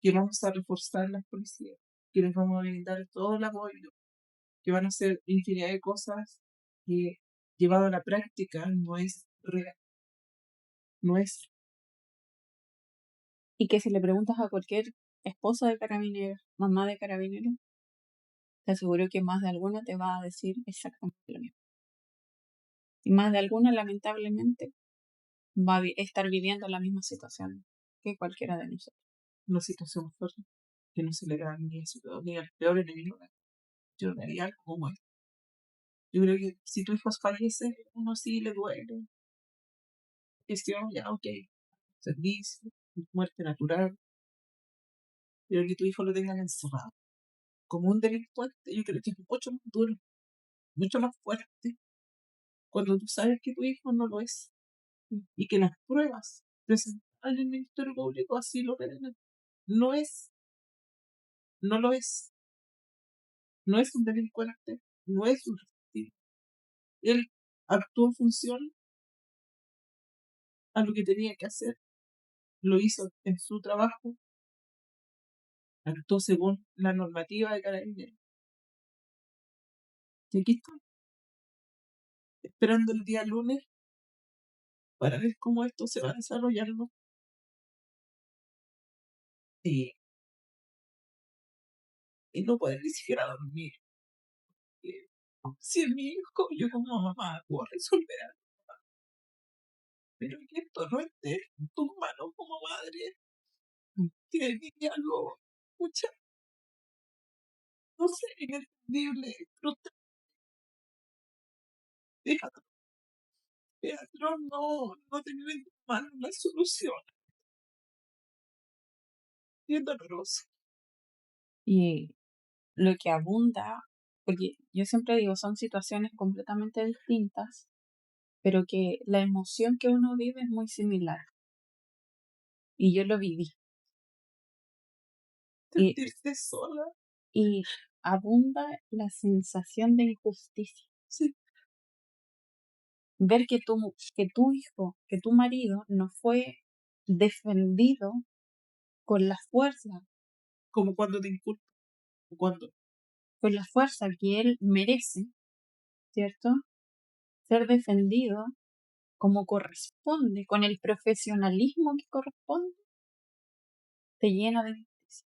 que vamos a reforzar las policías, que les vamos a brindar todo el apoyo, que van a hacer infinidad de cosas que, llevado a la práctica, no es real. No es. Y que si le preguntas a cualquier esposa de carabineros, mamá de carabineros, te aseguro que más de alguna te va a decir exactamente lo mismo. Y más de alguna, lamentablemente, va a estar viviendo la misma situación que cualquiera de nosotros. Una situación fuerte que no se le da ni al peor enemigo. Yo no haría algo como esto. Yo creo que si tu hijo fallece, uno sí le duele. Gestión, ya, ok. Servicio, muerte natural. Pero que tu hijo lo tengan encerrado como un delincuente, yo creo que es mucho más duro, mucho más fuerte, cuando tú sabes que tu hijo no lo es y que las pruebas presentadas en el Ministerio Público así lo revelan. No es, no lo es, no es un delincuente, no es un resentido. Él actuó en función a lo que tenía que hacer, lo hizo en su trabajo, actuó según la normativa de Carabineros. Y aquí estoy, esperando el día lunes para ver cómo esto se va desarrollando. Y, y no poder ni siquiera dormir. Eh, Si es mi hijo, yo como mamá puedo resolver algo, pero que esto no esté en tus manos como madre, tiene algo, mucha, no sé, inentendible, frustrante, Alejandro. Alejandro, no tener en tus manos la solución. Y es doloroso. Y lo que abunda, porque yo siempre digo, son situaciones completamente distintas, pero que la emoción que uno vive es muy similar. Y yo lo viví. Y, Sentirse sola. y abunda la sensación de injusticia. Sí, Ver que tu hijo, que tu marido no fue defendido con la fuerza, como cuando te inculpan, cuando, con la fuerza que él merece, ¿cierto? Ser defendido como corresponde, con el profesionalismo que corresponde, te llena de injusticia,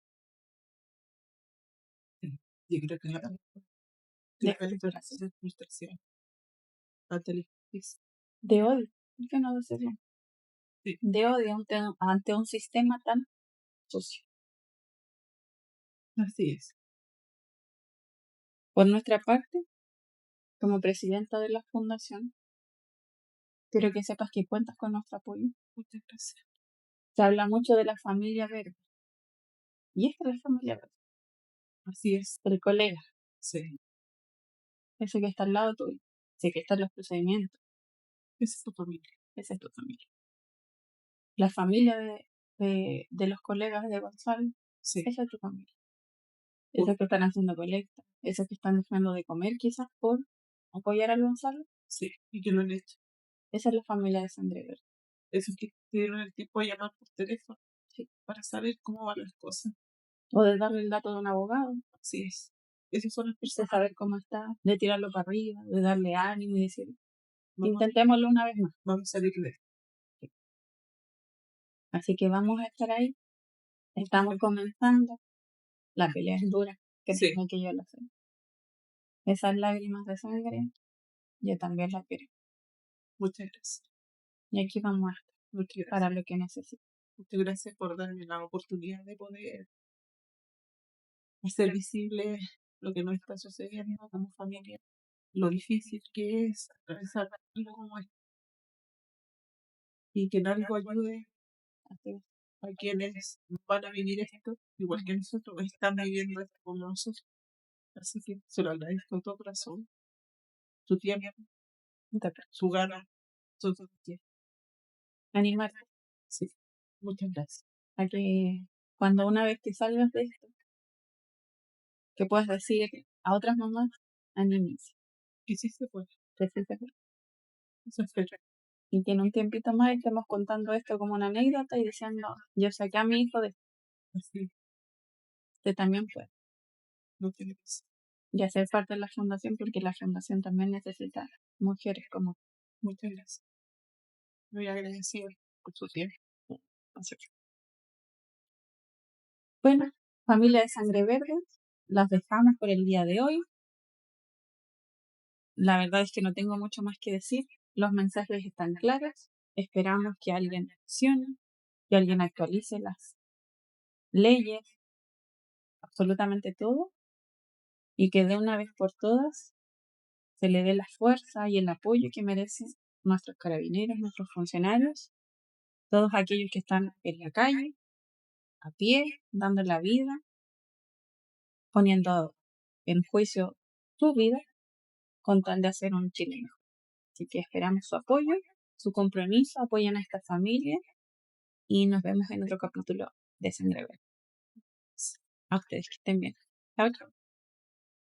yo creo que de la frustración, frustración ante la injusticia. de odio, ¿por qué no decirlo? Sí, De odio ante un sistema tan sucio. así es. Por nuestra parte, como presidenta de la fundación, quiero que sepas que cuentas con nuestro apoyo. Muchas gracias. Se habla mucho de la familia verde. Y esta es la familia verde. Así es. El colega, Sí, ese que está al lado tuyo, ese que está en los procedimientos, esa es tu familia. esa es tu familia. La familia de los colegas de Gonzalo, Sí, esa es tu familia. por- Esos que están haciendo colecta, esos que están dejando de comer quizás por apoyar al Gonzalo, sí, y que lo han hecho. esa es la familia de Sangre Verde. Esos que tuvieron el tiempo de llamar por teléfono Sí. para saber cómo van las cosas. O de darle el dato de un abogado, Así es. Esas son las de personas. saber cómo está, de tirarlo para arriba, de darle ánimo y decir, Vamos, intentémoslo una vez más. vamos a salir de esto. Así que vamos a estar ahí. Estamos comenzando. La pelea es dura, Sí, créeme que yo lo sé. Esas lágrimas de sangre, yo también las quiero. muchas gracias. Y aquí vamos a estar Muchas gracias. para lo que necesite. Muchas gracias por darme la oportunidad de poder hacer visible lo que nos está sucediendo como familia, lo difícil que es atravesar algo como esto y que en algo ayude Así es. a quienes van a vivir esto, igual que nosotros, están viviendo esto como nosotros. Así que se lo agradezco de todo corazón, su tiempo, Muchas gracias. su gana, su tiempo. Animarte Sí, muchas gracias. a que cuando una vez que salgas de esto, que puedas decir a otras mamás, anímense, Y sí se puede, que sí se puede. eso espero. Y que en un tiempito más estemos contando esto como una anécdota y diciendo, yo saqué a mi hijo de Así, este también puede. muchas gracias. Y hacer parte de la fundación porque la fundación también necesita mujeres como Muchas gracias. Muy agradecido por su tiempo. nosotros. Bueno, familia de Sangre Verde, las dejamos por el día de hoy. La verdad es que no tengo mucho más que decir. Los mensajes están claros. Esperamos que alguien accione, que alguien actualice las leyes, absolutamente todo, y que de una vez por todas se le dé la fuerza y el apoyo que merecen nuestros carabineros, nuestros funcionarios, todos aquellos que están en la calle, a pie, dando la vida, poniendo en juicio su vida con tal de hacer un Chile mejor. Así que esperamos su apoyo, su compromiso, apoyen a esta familia y nos vemos en otro capítulo de Sangre Verde. A ustedes que estén bien. Chao, chao.